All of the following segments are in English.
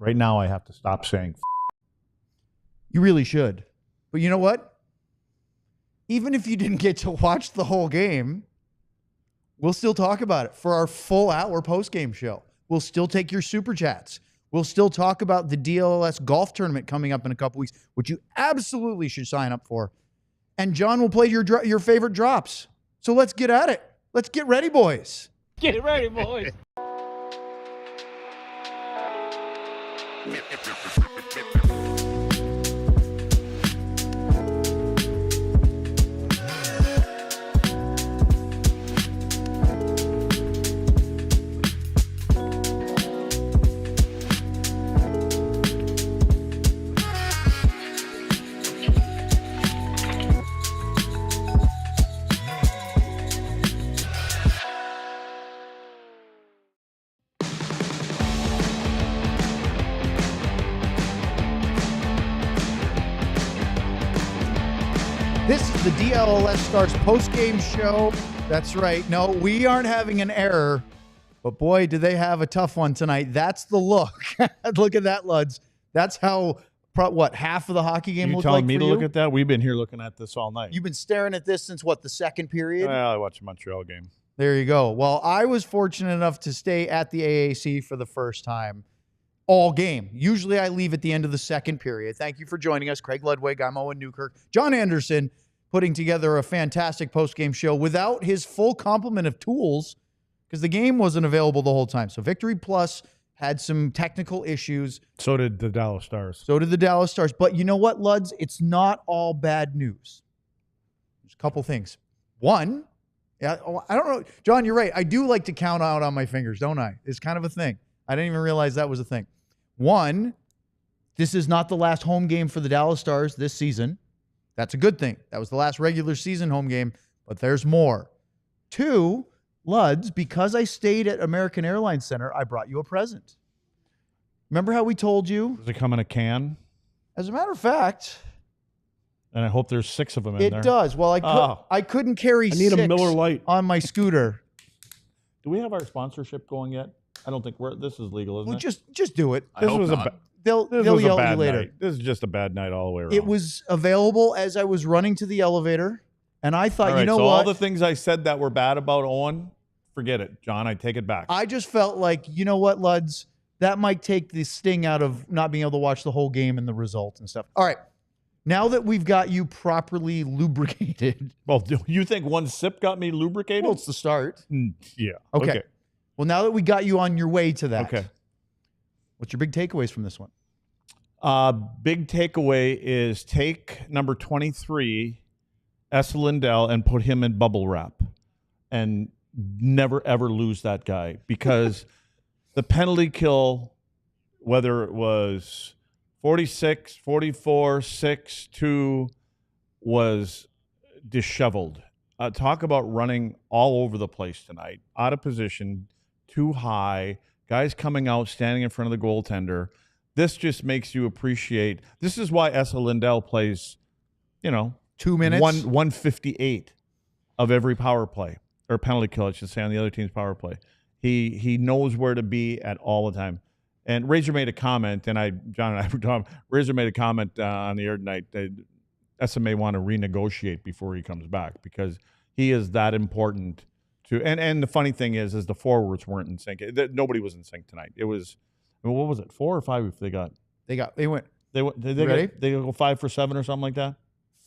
Right now, I have to stop saying. You really should. But you know what? Even if you didn't get to watch the whole game, we'll still talk about it for our full hour post-game show. We'll still take your super chats. We'll still talk about the DLLS golf tournament coming up in a couple weeks, which you absolutely should sign up for. And John will play your favorite drops. So let's get at it. Let's get ready, boys. Get ready, boys. This is the DLLS Stars Post Game show. That's right. No, we aren't having an error, but boy, do they have a tough one tonight. That's the look. Look at that, Luds. That's how, half of the hockey game looked like for you? You telling me to look at that? We've been here looking at this all night. You've been staring at this since, the second period? Well, I watched the Montreal game. There you go. Well, I was fortunate enough to stay at the AAC for the first time all game. Usually I leave at the end of the second period. Thank you for joining us. Craig Ludwig. I'm Owen Newkirk John Andersen, putting together a fantastic post-game show without his full complement of tools because the game wasn't available the whole time. So Victory Plus had some technical issues. So did the Dallas Stars. So did the Dallas Stars. But you know what, Luds? It's not all bad news. There's a couple things. One, I don't know. John, you're right. I do like to count out on my fingers, don't I? It's kind of a thing. I didn't even realize that was a thing. One, this is not the last home game for the Dallas Stars this season. That's a good thing. That was the last regular season home game, but there's more. Two, Luds, because I stayed at American Airlines Center, I brought you a present. Remember how we told you? Does it come in a can? As a matter of fact, and I hope there's 6 of them in there. It does. Well, I couldn't carry I need 6 a Miller Lite on my scooter. Do we have our sponsorship going yet? I don't think this is legal, isn't it? Just do it. This was They'll yell at you later. Night. This is just a bad night all the way around. It was available as I was running to the elevator, and I thought, you know so what? all the things I said that were bad about Owen, forget it, John. I take it back. I just felt like, you know what, Luds? That might take the sting out of not being able to watch the whole game and the results and stuff. All right. Now that we've got you properly lubricated. Well, do you think one sip got me lubricated? Well, it's the start. Yeah. Okay. Well, now that we got you on your way to that. Okay. What's your big takeaways from this one? Big takeaway is take number 23, Esa Lindell, and put him in bubble wrap. And never, ever lose that guy. Because the penalty kill, whether it was 46, 44, 6, 2, was disheveled. Talk about running all over the place tonight. Out of position, too high, guys coming out, standing in front of the goaltender. This just makes you appreciate. This is why Esa Lindell plays, 2 minutes, 158 of every power play or penalty kill, I should say, on the other team's power play. He knows where to be at all the time. And Razor made a comment, and John and I were talking. Razor made a comment on the air tonight that Esa may want to renegotiate before he comes back because he is that important to. And the funny thing is the forwards weren't in sync. Nobody was in sync tonight. It was. What was it? 4 or 5 if they got? They went. Did they go 5 for 7 or something like that?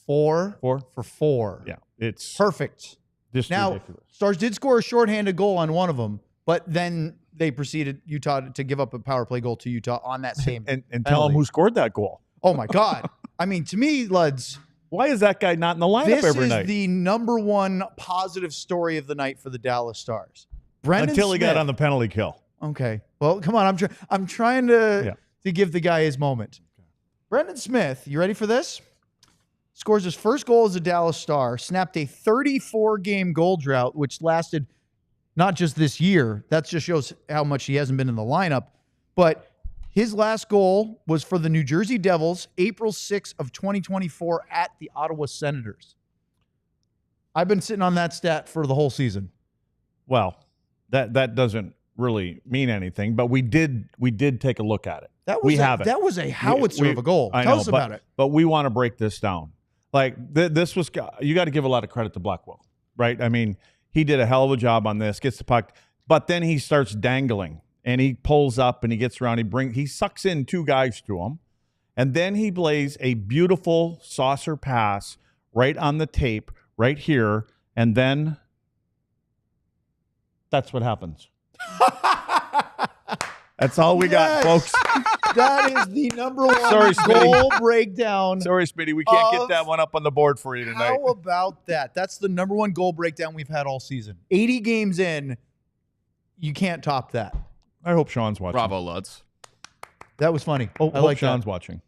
4 for 4. Yeah, it's perfect. Just now, ridiculous. Stars did score a shorthanded goal on one of them, but then they proceeded Utah to give up a power play goal to Utah on that same and tell them who scored that goal. Oh my God! I mean, to me, Luds, why is that guy not in the lineup every night? This is the number one positive story of the night for the Dallas Stars. Brendan Until he Smith, got on the penalty kill. Okay. Well, come on. I'm trying to give the guy his moment. Okay. Brendan Smith, you ready for this? Scores his first goal as a Dallas Star, snapped a 34-game goal drought, which lasted not just this year. That just shows how much he hasn't been in the lineup. But his last goal was for the New Jersey Devils, April 6th of 2024 at the Ottawa Senators. I've been sitting on that stat for the whole season. Well, that doesn't really mean anything, but we did take a look at it. That was a howitzer of a goal. Tell us about it. But we want to break this down. Like this was, you got to give a lot of credit to Blackwell, right? I mean, he did a hell of a job on this, gets the puck, but then he starts dangling and he pulls up and he gets around. He sucks in 2 guys to him, and then he plays a beautiful saucer pass right on the tape right here, and then that's what happens. That's all we got, folks. That is the number one goal breakdown. Sorry, Smitty. We can't get that one up on the board for you tonight. How about that? That's the number one goal breakdown we've had all season. 80 games in, you can't top that. I hope Sean's watching. Bravo, Luds. That was funny. I hope Sean's watching.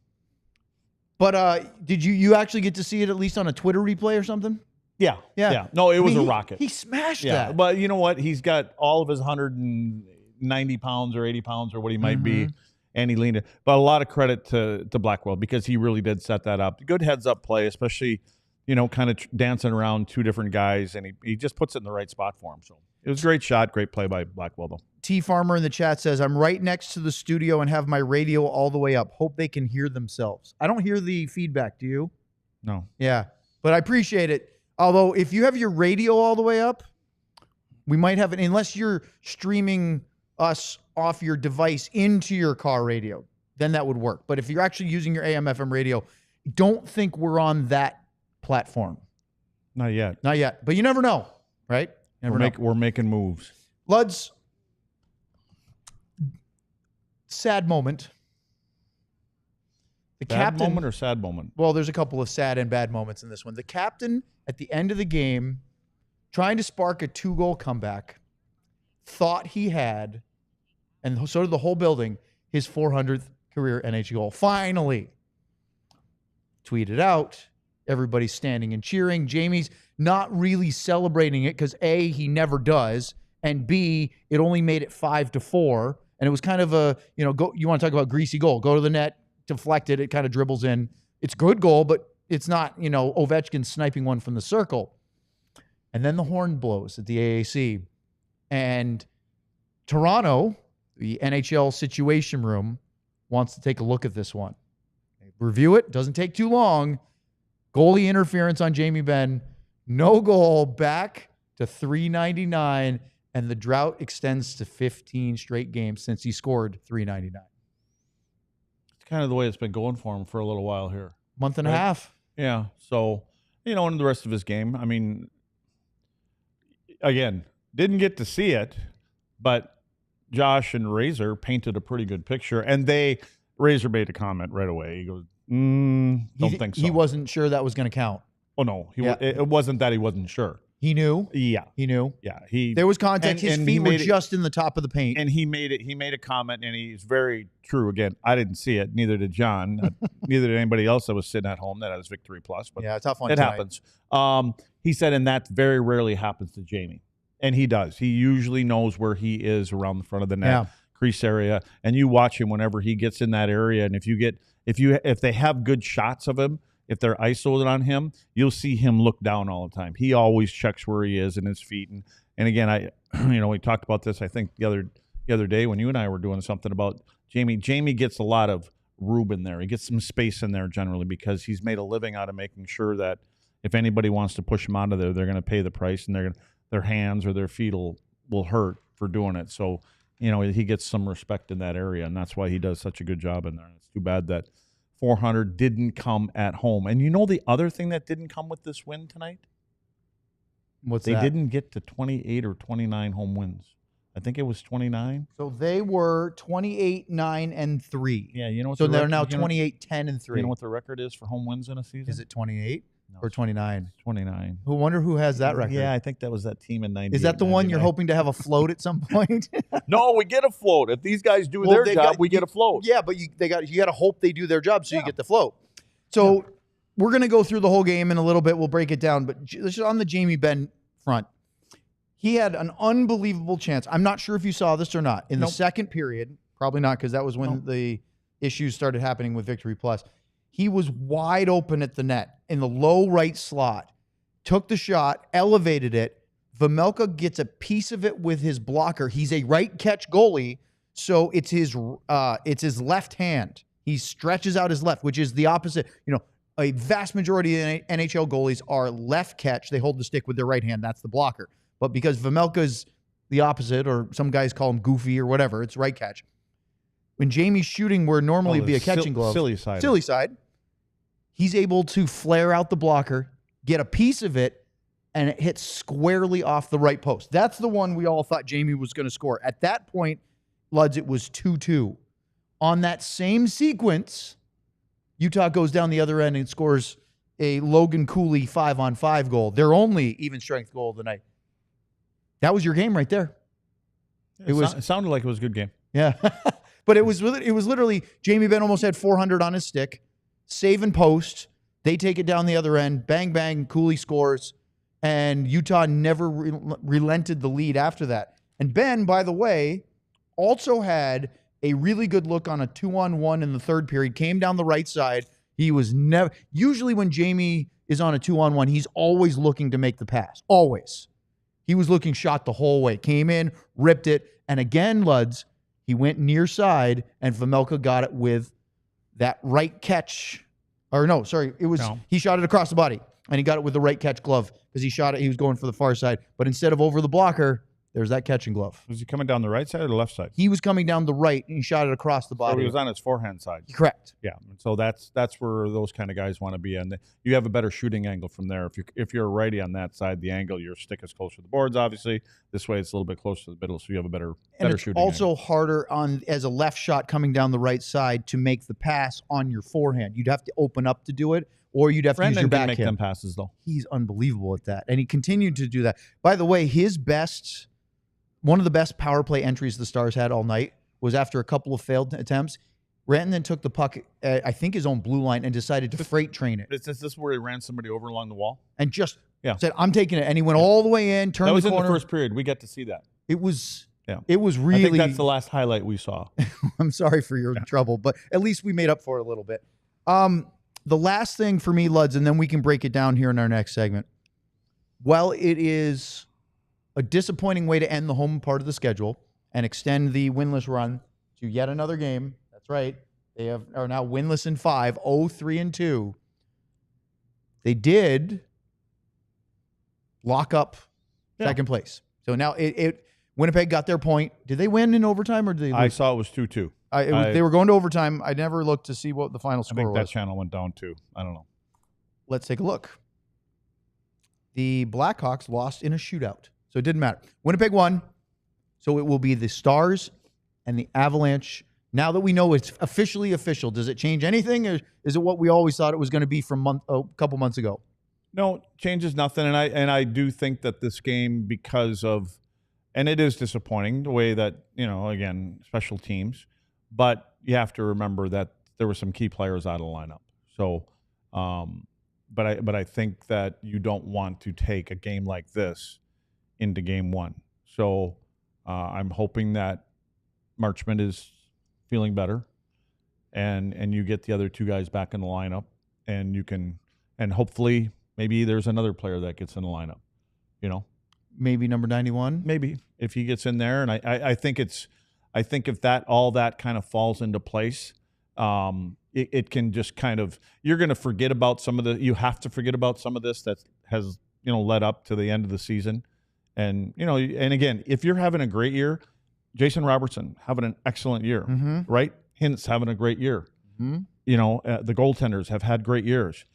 But did you actually get to see it at least on a Twitter replay or something? Yeah. No, it was a rocket. He smashed that. But you know what? He's got all of his 190 pounds or 80 pounds or what he might be, and he leaned it. But a lot of credit to Blackwell because he really did set that up. Good heads-up play, especially, kind of dancing around 2 different guys, and he just puts it in the right spot for him. So it was a great shot, great play by Blackwell, though. T Farmer in the chat says, I'm right next to the studio and have my radio all the way up. Hope they can hear themselves. I don't hear the feedback. Do you? No. Yeah, but I appreciate it. Although if you have your radio all the way up, we might have it, unless you're streaming us off your device into your car radio, then that would work. But if you're actually using your AM FM radio, don't think we're on that platform. Not yet. Not yet. But you never know, right? We're making moves. Luds, sad moment. The captain moment or sad moment? Well, there's a couple of sad and bad moments in this one. The captain, at the end of the game, trying to spark a 2-goal comeback, thought he had, and so did the whole building, his 400th career NHL goal. Finally. Tweeted out. Everybody's standing and cheering. Jamie's not really celebrating it because A, he never does, and B, it only made it 5-4, and it was kind of a, you want to talk about greasy goal. Go to the net, deflect it, it kind of dribbles in. It's a good goal, but it's not, Ovechkin sniping one from the circle. And then the horn blows at the AAC. And Toronto, the NHL Situation Room, wants to take a look at this one. They review it. Doesn't take too long. Goalie interference on Jamie Benn. No goal. Back to .399. And the drought extends to 15 straight games since he scored .399. It's kind of the way it's been going for him for a little while here. Month and a half. Yeah. So, in the rest of his game, I mean, again, didn't get to see it, but Josh and Razor painted a pretty good picture. And Razor made a comment right away. He goes, don't think so. He wasn't sure that was going to count. Oh, no. It wasn't that he wasn't sure. He knew? Yeah. He knew? Yeah. There was contact. His feet were just in the top of the paint. And he made a comment, and he's very true. Again, I didn't see it. Neither did John. Neither did anybody else that was sitting at home that has Victory Plus. But yeah, tough one. It happens. He said, and that very rarely happens to Jamie. And he does. He usually knows where he is around the front of the net, crease area. And you watch him whenever he gets in that area. And if they have good shots of him, if they're isoed on him, you'll see him look down all the time. He always checks where he is in his feet. And again, we talked about this, I think, the other day when you and I were doing something about Jamie. Jamie gets a lot of room in there. He gets some space in there generally because he's made a living out of making sure that if anybody wants to push him out of there, they're going to pay the price, and their hands or their feet will hurt for doing it. So, he gets some respect in that area, and that's why he does such a good job in there. It's too bad that 400 didn't come at home. And the other thing that didn't come with this win tonight? They didn't get to 28 or 29 home wins. I think it was 29. So they were 28, 9, and 3. Yeah, so they're now 28, 10, and 3. You know what the record is for home wins in a season? Is it 28 or 29? 29. Who wonder who has that record? Yeah, I think that was that team in 98. Is that the one you're hoping to have a float at some point? No, we get a float. If these guys do their job, we get a float. Yeah, but you got to hope they do their job so you get the float. So we're going to go through the whole game in a little bit. We'll break it down. But just on the Jamie Benn front, he had an unbelievable chance. I'm not sure if you saw this or not. In the second period, probably not, because that was when the issues started happening with Victory Plus. He was wide open at the net in the low right slot, took the shot, elevated it, Vejmelka gets a piece of it with his blocker. He's a right catch goalie, so it's his left hand. He stretches out his left, which is the opposite. A vast majority of NHL goalies are left catch. They hold the stick with their right hand. That's the blocker. But because Vejmelka's the opposite, or some guys call him goofy or whatever, it's right catch. When Jamie's shooting where normally it'd be a catching glove, silly side, he's able to flare out the blocker, get a piece of it, and it hits squarely off the right post. That's the one we all thought Jamie was going to score. At that point, Luds, it was 2-2. On that same sequence, Utah goes down the other end and scores a Logan Cooley 5-on-5 goal, their only even strength goal of the night. That was your game right there. It sounded like it was a good game. Yeah. But it was literally Jamie Benn almost had 400 on his stick, save and post. They take it down the other end, bang, bang, Cooley scores, and Utah never relented the lead after that. And Ben, by the way, also had a really good look on a 2-on-1 in the third period, came down the right side. He was never, usually when Jamie is on a 2-on-1, he's always looking to make the pass, always. He was looking shot the whole way, came in, ripped it, and again, Luds, he went near side, and Vejmelka got it with that right catch. Or no, sorry, he shot it across the body, and he got it with the right catch glove because he shot it. He was going for the far side, but instead of over the blocker, there's that catching glove. Was he coming down the right side or the left side? He was coming down the right, and he shot it across the body. So he was on his forehand side. Correct. Yeah. So that's where those kind of guys want to be. And you have a better shooting angle from there. If you're a righty on that side, the angle, your stick is closer to the boards, obviously. This way it's a little bit closer to the middle, so you have a better shooting also angle. harder as a left shot coming down the right side to make the pass on your forehand. You'd have to open up to do it, or you'd have to use your backhand. Make them passes, though. He's unbelievable at that. And he continued to do that. By the way, one of the best power play entries the Stars had all night was after a couple of failed attempts. Rantanen took the puck at, I think, his own blue line and decided to freight train it. Is this where he ran somebody over along the wall? And just said, I'm taking it. And he went all the way in, turned the corner. That was in the first period. We get to see that. It was really... I think that's the last highlight we saw. I'm sorry for your trouble, but at least we made up for it a little bit. The last thing for me, Luds, and then we can break it down here in our next segment. Well, it is a disappointing way to end the home part of the schedule and extend the winless run to yet another game. That's right. They are now winless in 5, 0-3-2. They did lock up second place. So now Winnipeg got their point. Did they win in overtime or did they lose? I saw it was 2-2. They were going to overtime. I never looked to see what the final score was. I think that channel went down too. I don't know. Let's take a look. The Blackhawks lost in a shootout. So it didn't matter. Winnipeg won. So it will be the Stars and the Avalanche. Now that we know it's officially official, does it change anything, or is it what we always thought it was going to be from a couple months ago? No, changes nothing. And I do think that this game, because of, and it is disappointing the way that, again, special teams, but you have to remember that there were some key players out of the lineup. So, but I think that you don't want to take a game like this into game one. So I'm hoping that Marchment is feeling better and you get the other two guys back in the lineup, and you can, and hopefully maybe there's another player that gets in the lineup, Maybe number 91? Maybe if he gets in there. And I think if all that kind of falls into place, it can just kind of, you're going to forget about you have to forget about some of this that has, led up to the end of the season. And, and again, if you're having a great year, Jason Robertson having an excellent year, right? Hintz having a great year. The goaltenders have had great years.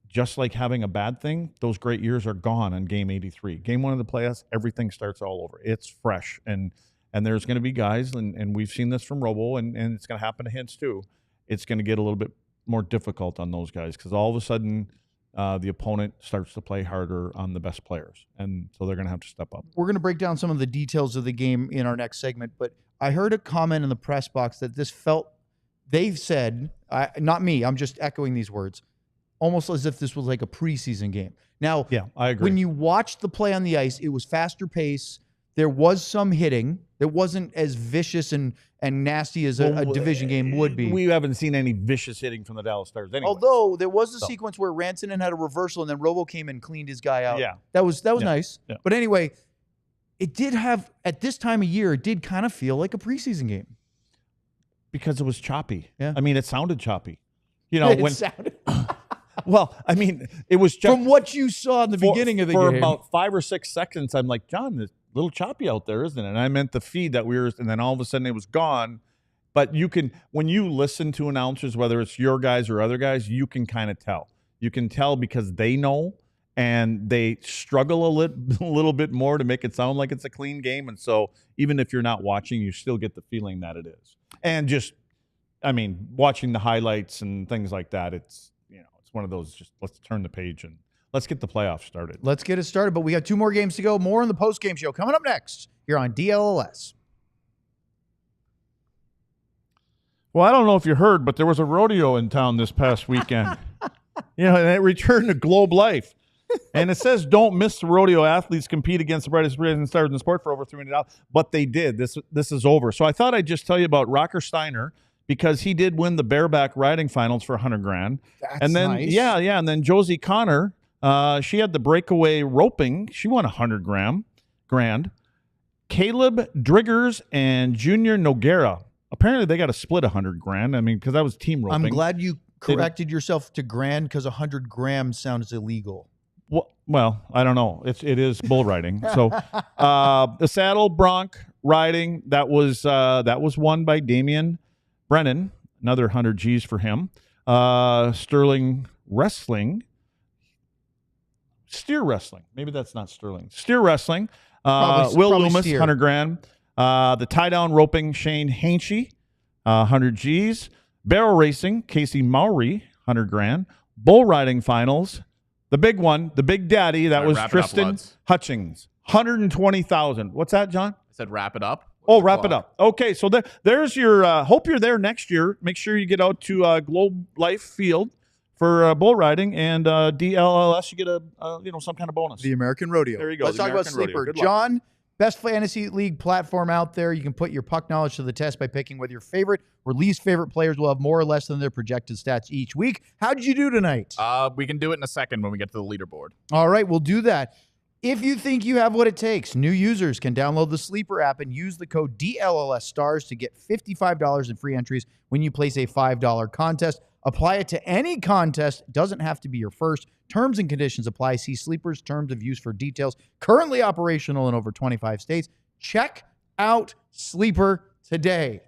Just like having a bad thing, those great years are gone on game 83. Game 1 of the playoffs, everything starts all over. It's fresh. And there's going to be guys, and we've seen this from Robo, and it's going to happen to Hintz too. It's going to get a little bit more difficult on those guys because all of a sudden the opponent starts to play harder on the best players. And so they're going to have to step up. We're going to break down some of the details of the game in our next segment, but I heard a comment in the press box that they've said, not me, I'm just echoing these words, almost as if this was like a preseason game. Now, yeah, I agree. When you watched the play on the ice, it was faster pace. There was some hitting. It wasn't as vicious and nasty as a division game would be. We haven't seen any vicious hitting from the Dallas Stars anyway. Although there was a sequence where Rantanen had a reversal and then Robo came and cleaned his guy out. Yeah. That was nice. Yeah. But anyway, it did have, at this time of year, it did kind of feel like a preseason game. Because it was choppy. Yeah. I mean, it sounded choppy. It sounded well, I mean, it was just from what you saw in the beginning of the game. For about 5 or 6 seconds, I'm like, John, it's a little choppy out there, isn't it? And I meant the feed that and then all of a sudden it was gone. But you can, when you listen to announcers, whether it's your guys or other guys, you can kind of tell. You can tell because they know and they struggle a little bit more to make it sound like it's a clean game. And so even if you're not watching, you still get the feeling that it is. And just, I mean, watching the highlights and things like that, it's one of those, just let's turn the page and let's get the playoffs started. Let's get it started, but we got 2 more games to go. More on the post-game show coming up next here on DLLS. Well, I don't know if you heard, but there was a rodeo in town this past weekend. And it returned to Globe Life. And it says don't miss the rodeo. Athletes compete against the brightest stars in the sport for over $300. But they did. This is over. So I thought I'd just tell you about Rocker Steiner, because he did win the bareback riding finals for $100,000. That's nice. Yeah. And then Josie Connor, she had the breakaway roping. She won $100,000. Caleb Driggers and Junior Noguera. Apparently they got to split $100,000. I mean, because that was team roping. I'm glad you corrected yourself to grand, because 100 grams sounds illegal. Well, I don't know. It is bull riding. So the saddle bronc riding, that was won by Damian Brennan, another 100 G's for him. Sterling wrestling, steer wrestling. Maybe that's not Sterling. Steer wrestling. Will Loomis, steer. $100,000. The tie down roping, Shane Hainsey, 100 G's. Barrel racing, Casey Mowry, $100,000. Bull riding finals, the big one, the big daddy, that was Tristan Hutchings, $120,000. What's that, John? I said wrap it up. Oh, wrap it up. Okay, so there's your hope you're there next year. Make sure you get out to Globe Life Field for bull riding, and DLLS, you get some kind of bonus. The American Rodeo. There you go. Let's talk about Sleeper. John, best fantasy league platform out there. You can put your puck knowledge to the test by picking whether your favorite or least favorite players will have more or less than their projected stats each week. How did you do tonight? We can do it in a second when we get to the leaderboard. All right, we'll do that. If you think you have what it takes, new users can download the Sleeper app and use the code DLLS Stars to get $55 in free entries when you place a $5 contest. Apply it to any contest. It doesn't have to be your first. Terms and conditions apply. See Sleeper's terms of use for details. Currently operational in over 25 states. Check out Sleeper today.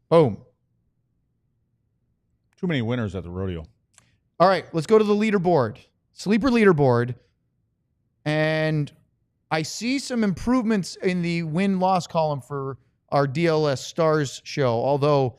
Boom. Too many winners at the rodeo. All right, let's go to the leaderboard. Sleeper leaderboard. And I see some improvements in the win-loss column for our DLS Stars show, although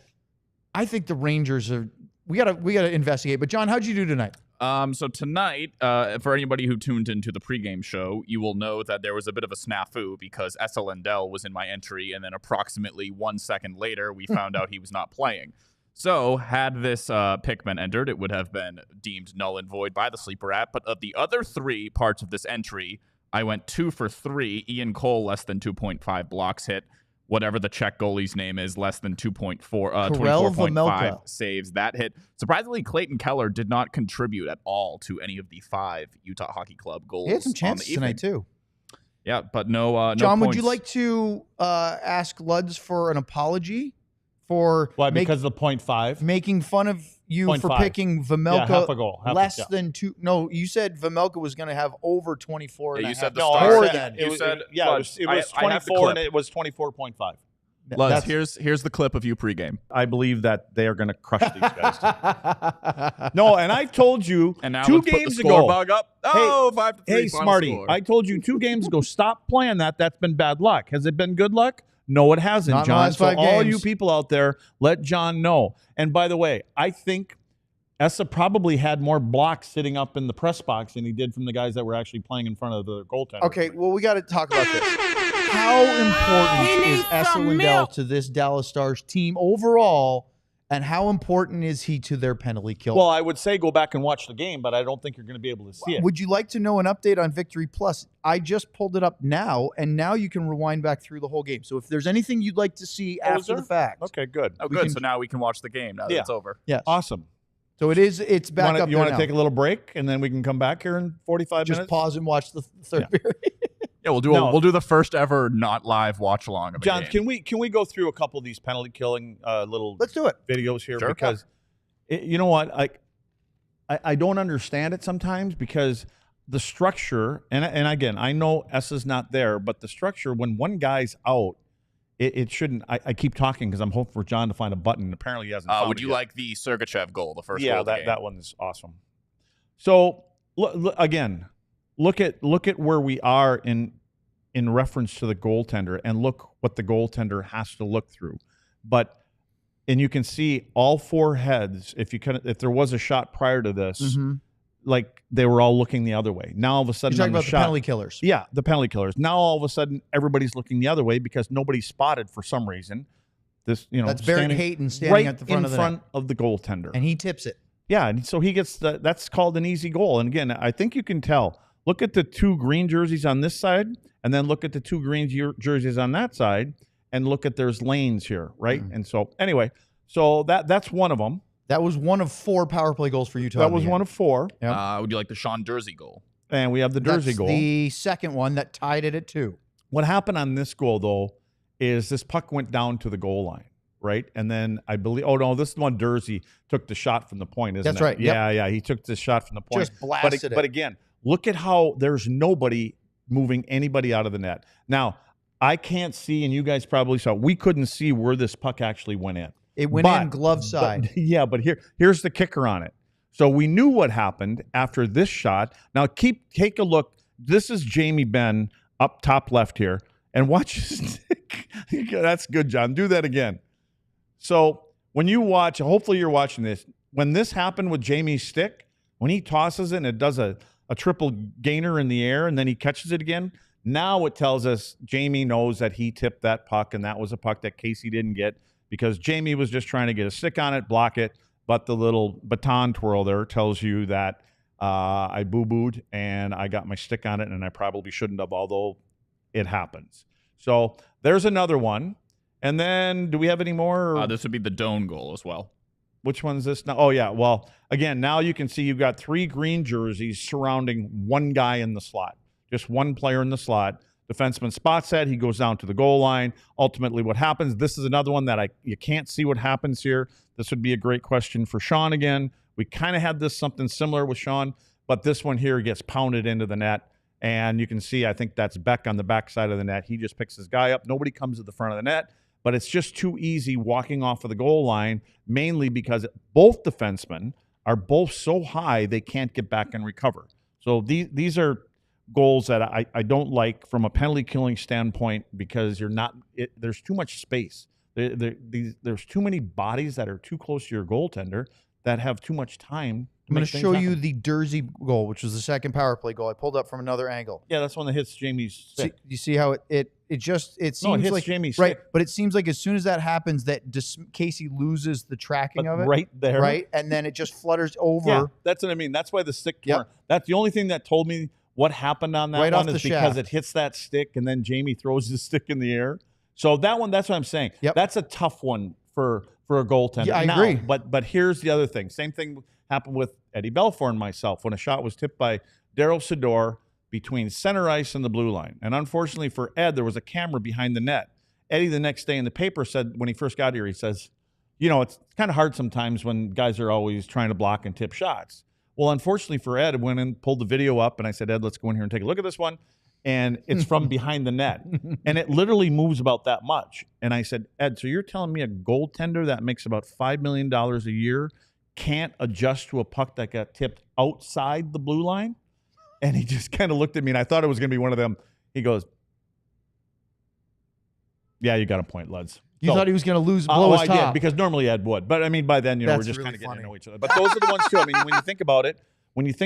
I think the Rangers are we gotta investigate. But John, how'd you do tonight? So tonight, for anybody who tuned into the pregame show, you will know that there was a bit of a snafu because Esa Lindell was in my entry, and then approximately 1 second later, we found out he was not playing. So had this pick been entered, it would have been deemed null and void by the Sleeper app. But of the other 3 parts of this entry, I went 2 for 3. Ian Cole, less than 2.5 blocks hit. Whatever the Czech goalie's name is, less than 24.5 saves. That hit. Surprisingly, Clayton Keller did not contribute at all to any of the 5 Utah Hockey Club goals. He had some chances tonight, too. Yeah, but no John, no would you like to ask Luds for an apology? For why? Because of the 0.5? Making fun of you for picking Vejmelka half a goal. less than 2. No, you said Vejmelka was going to have over 24. Yeah, you said the Stars. It was 24 and it was 24.5. Luz, here's the clip of you pregame. I believe that they are going to crush these guys. No, and I told you and now 2 games ago. Bug up. Oh, 5-3. Hey, Smarty, score. I told you 2 games ago, stop playing that. That's been bad luck. Has it been good luck? No, it hasn't, Not John. So all games. you people out there, let John know. And by the way, I think Esa probably had more blocks sitting up in the press box than he did from the guys that were actually playing in front of the goaltender. Okay, well, we got to talk about this. How important is Esa Lindell to this Dallas Stars team overall? And how important is he to their penalty kill? Well, I would say go back and watch the game, but I don't think you're going to be able to see it. Would you like to know an update on Victory Plus? I just pulled it up now, and now you can rewind back through the whole game. So if there's anything you'd like to see after the fact. Okay, good. Oh, good. So now we can watch the game now that it's over. Yes. Awesome. So it's back up. You want to take a little break, and then we can come back here in 45 minutes? Just pause and watch the third period. Yeah, we'll do the first ever not live watch along of a John, game. can we go through a couple of these penalty killing Let's do it. videos here? Sure. Because you know what? I don't understand it sometimes because the structure, and again, I know Esa's not there, but the structure, when one guy's out, it shouldn't. I keep talking because I'm hoping for John to find a button. Apparently he hasn't found Would it you yet. like the Sergachev goal, the first goal of the game? that one's awesome. So again, look at where we are in reference to the goaltender, and look what the goaltender has to look through. And you can see all four heads. If there was a shot prior to this, like they were all looking the other way. Now all of a sudden, You're talking about the penalty killers. Yeah, the penalty killers. Now all of a sudden, everybody's looking the other way because nobody spotted for some reason. That's Barrett Hayton standing right at the front in of front of the goaltender, and he tips it. Yeah, and so he gets that's called an easy goal. And again, I think you can tell. Look at the two green jerseys on this side, and then look at the two green jerseys on that side, and look at there's lanes here, right? And so anyway, so that's one of them. That was one of 4 power play goals for Utah. That was one of 4. Yep. Would you like the Sean Dursey goal? And we have the Dursey goal. The second one that tied it at 2. What happened on this goal, though, is this puck went down to the goal line, right? And then I believe, this is the one Dursey took the shot from the point, isn't it? That's right. Yep. Yeah, he took the shot from the point. Just blasted it. But again, look at how there's nobody moving anybody out of the net. Now, I can't see, and you guys probably saw, we couldn't see where this puck actually went in. It went in glove side. But here's the kicker on it. So we knew what happened after this shot. Now take a look. This is Jamie Benn up top left here, and watch his stick. That's good, John. Do that again. So when you watch, hopefully you're watching this. When this happened with Jamie's stick, when he tosses it and it does a triple gainer in the air and then he catches it again, now it tells us Jamie knows that he tipped that puck, and that was a puck that Casey didn't get because Jamie was just trying to get a stick on it, block it, but the little baton twirl there tells you that I boo-booed and I got my stick on it, and I probably shouldn't have, although it happens. So there's another one. And then do we have any more? This would be the Doan goal as well. Which one's this now? Oh, yeah. Well, again, now you can see you've got 3 green jerseys surrounding one guy in the slot. Just one player in the slot. Defenseman spots that. He goes down to the goal line. Ultimately, what happens, this is another one that you can't see what happens here. This would be a great question for Sean again. We kind of had something similar with Sean, but this one here gets pounded into the net. And you can see, I think that's Beck on the backside of the net. He just picks his guy up. Nobody comes to the front of the net. But it's just too easy walking off of the goal line, mainly because both defensemen are both so high they can't get back and recover. So these are goals that I don't like from a penalty killing standpoint because there's too much space. There's too many bodies that are too close to your goaltender that have too much time. I'm going to show you the Dursey goal, which was the second power play goal. I pulled up from another angle. Yeah, that's one that hits Jamie's stick. You see how it seems hits like Jamie's right, stick. But it seems like as soon as that happens, that Casey loses the tracking of it. Right there. Right, and then it just flutters over. Yeah, that's what I mean. That's why the stick torn. Yep. That's the only thing that told me what happened on that Right one off is the because shaft. it hits that stick and then Jamie throws his stick in the air. So that one, that's what I'm saying. Yep. That's a tough one for a goaltender. Yeah, I agree. But here's the other thing. Same thing happened with Eddie Belfour and myself when a shot was tipped by Daryl Sador between center ice and the blue line. And unfortunately for Ed, there was a camera behind the net. Eddie the next day in the paper said, when he first got here, he says, it's kind of hard sometimes when guys are always trying to block and tip shots. Well, unfortunately for Ed, I went and pulled the video up, and I said, Ed, let's go in here and take a look at this one. And it's from behind the net. And it literally moves about that much. And I said, Ed, so you're telling me a goaltender that makes about $5 million a year can't adjust to a puck that got tipped outside the blue line? And he just kind of looked at me, and I thought it was going to be one of them. He goes, yeah, you got a point, Luds. You thought he was going to blow his top. I did, because normally Ed would. But, I mean, by then, we're just really kind of getting funny. to know each other. But those are the ones, too. I mean, when you think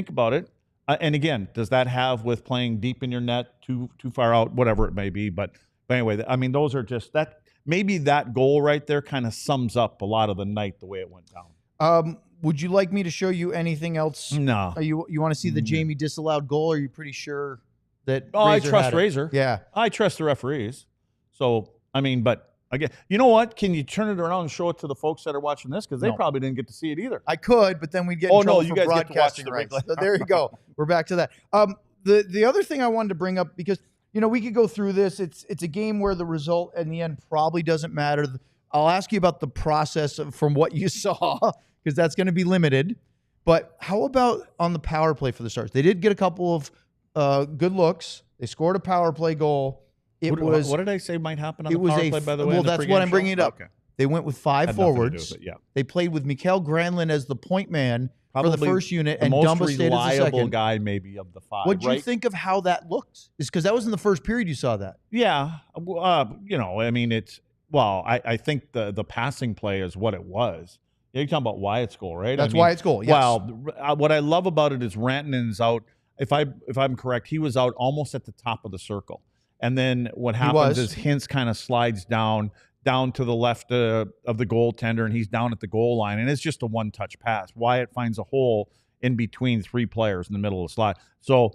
about it, and again, does that have with playing deep in your net, too far out, whatever it may be. But But anyway, I mean, those are just that. Maybe that goal right there kind of sums up a lot of the night the way it went down. Would you like me to show you anything else? No. You want to see the Jamie disallowed goal? Or are you pretty sure that? Oh, Razor I trust had it? Razor. Yeah. I trust the referees. So, I mean, but again, you know what? Can you turn it around and show it to the folks that are watching this? Because they No. probably didn't get to see it either. I could, but then we'd get in trouble you for guys get to watch broadcasting the rights. replay. So there you go. We're back to that. The other thing I wanted to bring up, because we could go through this. It's a game where the result in the end probably doesn't matter. I'll ask you about the process from what you saw, because that's going to be limited. But how about on the power play for the Stars? They did get a couple of good looks. They scored a power play goal. What did I say might happen on the power play, by the way? Well, that's what I'm bringing it up. Okay. They went with 5 Had nothing to do forwards. with it, yeah. They played with Mikael Granlund as the point man for the first unit, the and most Dumba stayed as the reliable second. guy maybe of the 5. What did right? you think of how that looked? Is because that was in the first period you saw that. Yeah, I mean, I think the passing play is what it was. You're talking about Wyatt's goal, right? That's Wyatt's goal, yes. Well, what I love about it is Rantanen's out. If I'm correct, he was out almost at the top of the circle. And then what happens is Hintz kind of slides down to the left of the goaltender, and he's down at the goal line, and it's just a one-touch pass. Wyatt finds a hole in between 3 players in the middle of the slot. So,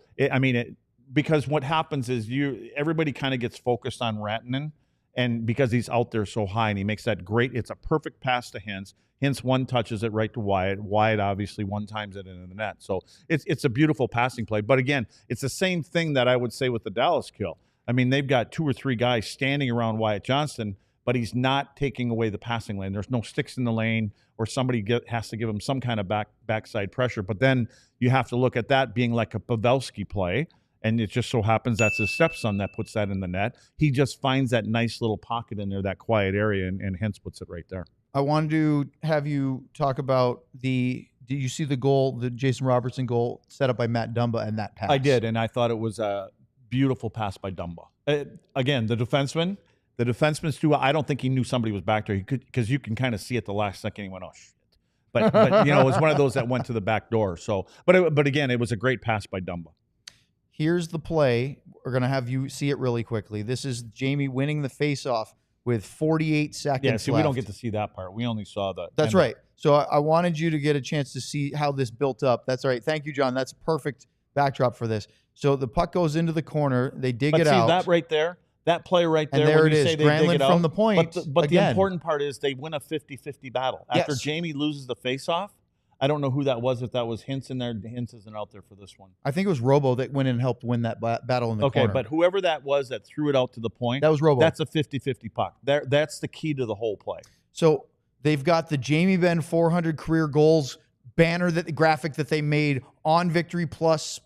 because what happens is everybody kind of gets focused on Rantanen, and because he's out there so high, and he makes that it's a perfect pass to Hintz. Hintz one-touches it right to Wyatt. Wyatt obviously one-times it into the net. So it's a beautiful passing play. But again, it's the same thing that I would say with the Dallas kill. I mean, they've got 2 or 3 guys standing around Wyatt Johnston, but he's not taking away the passing lane. There's no sticks in the lane, or somebody has to give him some kind of backside pressure. But then you have to look at that being like a Pavelski play, and it just so happens that's his stepson that puts that in the net. He just finds that nice little pocket in there, that quiet area, and hence puts it right there. I wanted to have you talk about do you see the goal, the Jason Robertson goal set up by Matt Dumba and that pass? I did, and I thought it was a beautiful pass by Dumba. Again, the defenseman's too. I don't think he knew somebody was back there. He could, because you can kind of see at the last second he went, oh shit. But it was one of those that went to the back door. So, but again, it was a great pass by Dumba. Here's the play. We're gonna have you see it really quickly. This is Jamie winning the faceoff with 48 seconds Yeah, see, left. we don't get to see that part. We only saw the. That's right. So I wanted you to get a chance to see how this built up. That's all right. Thank you, John. That's a perfect backdrop for this. So the puck goes into the corner. They dig it out. That right there, that play right there. And there when it you is. say they dig Granlund it out, from the point. But the important part is they win a 50-50 battle. After Yes. Jamie loses the faceoff, I don't know who that was. If that was Hintz in there, Hintz isn't out there for this one. I think it was Robo that went in and helped win that battle in the corner. Okay, but whoever that was that threw it out to the point, that was Robo. That's a 50-50 puck. That's the key to the whole play. So they've got the Jamie Benn 400 career goals banner, the graphic that they made on Victory Plus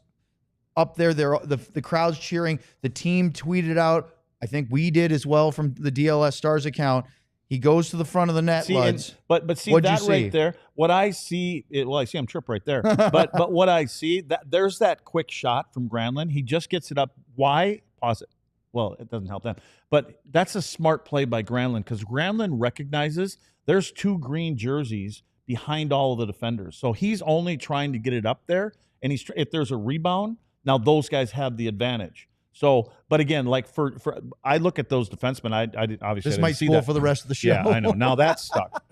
up there. The crowd's cheering. The team tweeted out. I think we did as well from the DLLS Stars account. He goes to the front of the net, Luds. But see What'd you that right see? there. What I see, I see him trip right there. but what I see, there's that quick shot from Granlund. He just gets it up. Why? Pause it. Well, it doesn't help them. But that's a smart play by Granlund, because Granlund recognizes there's 2 green jerseys behind all of the defenders. So he's only trying to get it up there. And if there's a rebound, now those guys have the advantage. So, but again, like for I look at those defensemen. I obviously This I might didn't see spoil that for the rest of the show. Yeah, I know. Now that's stuck.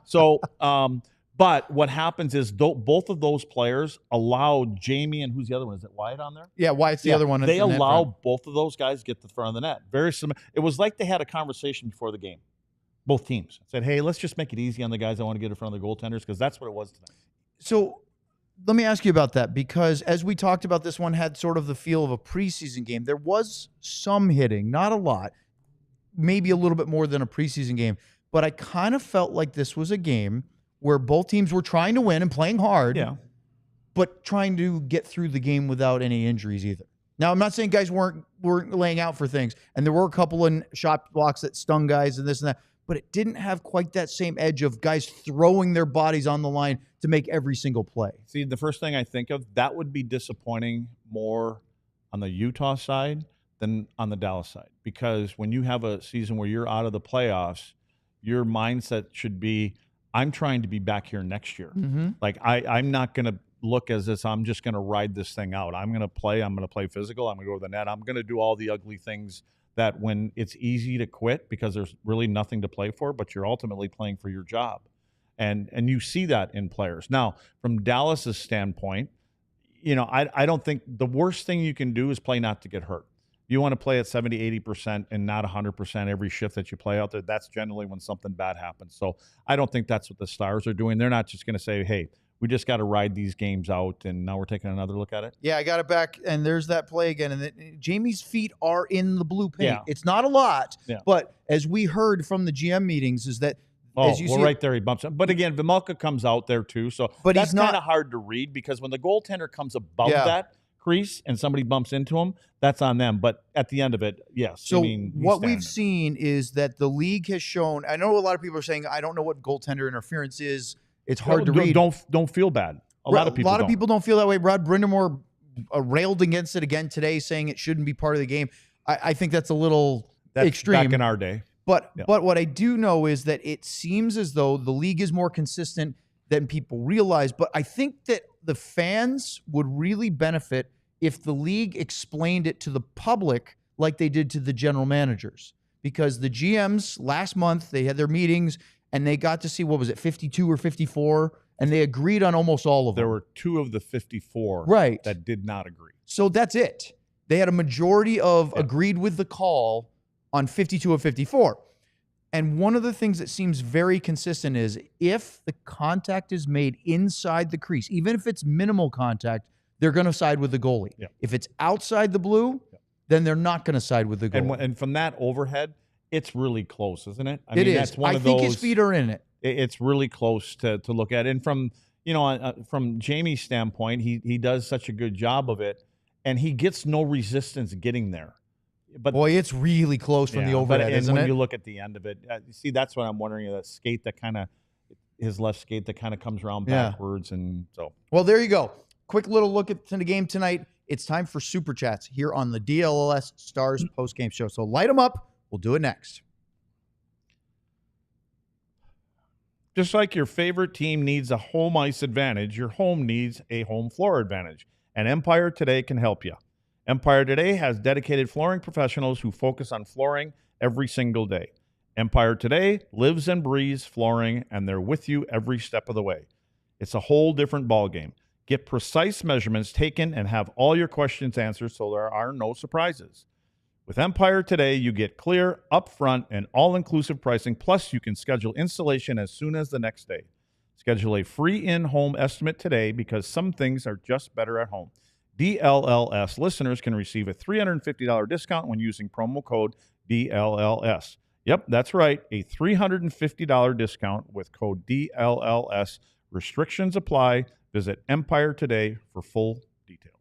So, but what happens is both of those players allow Jamie and who's the other one? Is it Wyatt on there? Yeah, Wyatt's the other one. They in the net allow front. both of those guys to get to the front of the net. Very similar. It was like they had a conversation before the game. Both teams said, "Hey, let's just make it easy on the guys that want to get in front of the goaltenders," because that's what it was tonight. So let me ask you about that, because as we talked about, this one had sort of the feel of a preseason game. There was some hitting, not a lot, maybe a little bit more than a preseason game, but I kind of felt like this was a game where both teams were trying to win and playing hard, Yeah. but trying to get through the game without any injuries either. Now, I'm not saying guys weren't laying out for things, and there were a couple of shot blocks that stung guys and this and that, but it didn't have quite that same edge of guys throwing their bodies on the line to make every single play. See, the first thing I think of, that would be disappointing more on the Utah side than on the Dallas side. Because when you have a season where you're out of the playoffs, your mindset should be, I'm trying to be back here next year. Mm-hmm. Like, I'm not going to look as this, I'm just going to ride this thing out. I'm going to play physical. I'm going to go to the net. I'm going to do all the ugly things that when it's easy to quit because there's really nothing to play for, but you're ultimately playing for your job. And you see that in players. Now, from Dallas's standpoint, I don't think the worst thing you can do is play not to get hurt. You want to play at 70, 80% and not 100% every shift that you play out there. That's generally when something bad happens. So I don't think that's what the Stars are doing. They're not just going to say, hey, we just got to ride these games out, and now we're taking another look at it. Yeah, I got it back, and there's that play again. And Jamie's feet are in the blue paint. Yeah. It's not a lot, Yeah. but as we heard from the GM meetings, is that as you see right there, he bumps up. But again, Vejmelka comes out there too, so But that's he's not- kind of hard to read because when the goaltender comes above Yeah. that crease and somebody bumps into him, that's on them. But at the end of it, yes. So he's what we've standing. seen is that the league has shown. I know a lot of people are saying, I don't know what goaltender interference is. It's hard to read. Don't feel bad. A lot of people don't feel that way. Brad Brindamore railed against it again today, saying it shouldn't be part of the game. I think that's a little extreme. Back in our day. But Yeah. but what I do know is that it seems as though the league is more consistent than people realize. But I think that the fans would really benefit if the league explained it to the public like they did to the general managers. Because the GMs last month, they had their meetings and they got to see, 52 or 54? And they agreed on almost all of them. There were 2 of the 54 Right. that did not agree. So that's it. They had a majority of agreed with the call on 52 of 54. And one of the things that seems very consistent is if the contact is made inside the crease, even if it's minimal contact, they're going to side with the goalie. Yeah. If it's outside the blue, then they're not going to side with the goalie. And from that overhead, it's really close, isn't it? It is. I think his feet are in it. It's really close to look at. And from from Jamie's standpoint, he does such a good job of it, and he gets no resistance getting there. But boy, it's really close from the overhead, isn't when it? you look at the end of it, see, that's what I'm wondering. That skate that kind of his left skate that kind of comes around backwards, and so. Well, there you go. Quick little look at the game tonight. It's time for Super Chats here on the DLLS Stars Post Game Show. So light them up. We'll do it next. Just like your favorite team needs a home ice advantage, your home needs a home floor advantage. And Empire Today can help you. Empire Today has dedicated flooring professionals who focus on flooring every single day. Empire Today lives and breathes flooring, and they're with you every step of the way. It's a whole different ballgame. Get precise measurements taken and have all your questions answered so there are no surprises. With Empire Today, you get clear, upfront, and all-inclusive pricing, plus you can schedule installation as soon as the next day. Schedule a free in-home estimate today because some things are just better at home. DLLS listeners can receive a $350 discount when using promo code DLLS. Yep, that's right, a $350 discount with code DLLS. Restrictions apply. Visit Empire Today for full details.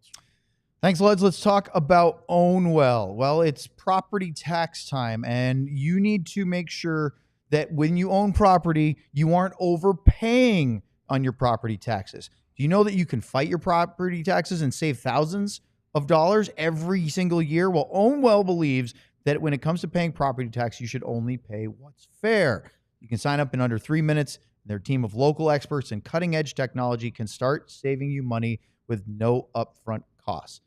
Thanks, Luds. Let's talk about Own Well. Well, it's property tax time, and you need to make sure that when you own property, you aren't overpaying on your property taxes. Do you know that you can fight your property taxes and save thousands of dollars every single year? Well, Own Well believes that when it comes to paying property tax, you should only pay what's fair. You can sign up in under 3 minutes. Their team of local experts and cutting-edge technology can start saving you money with no upfront costs.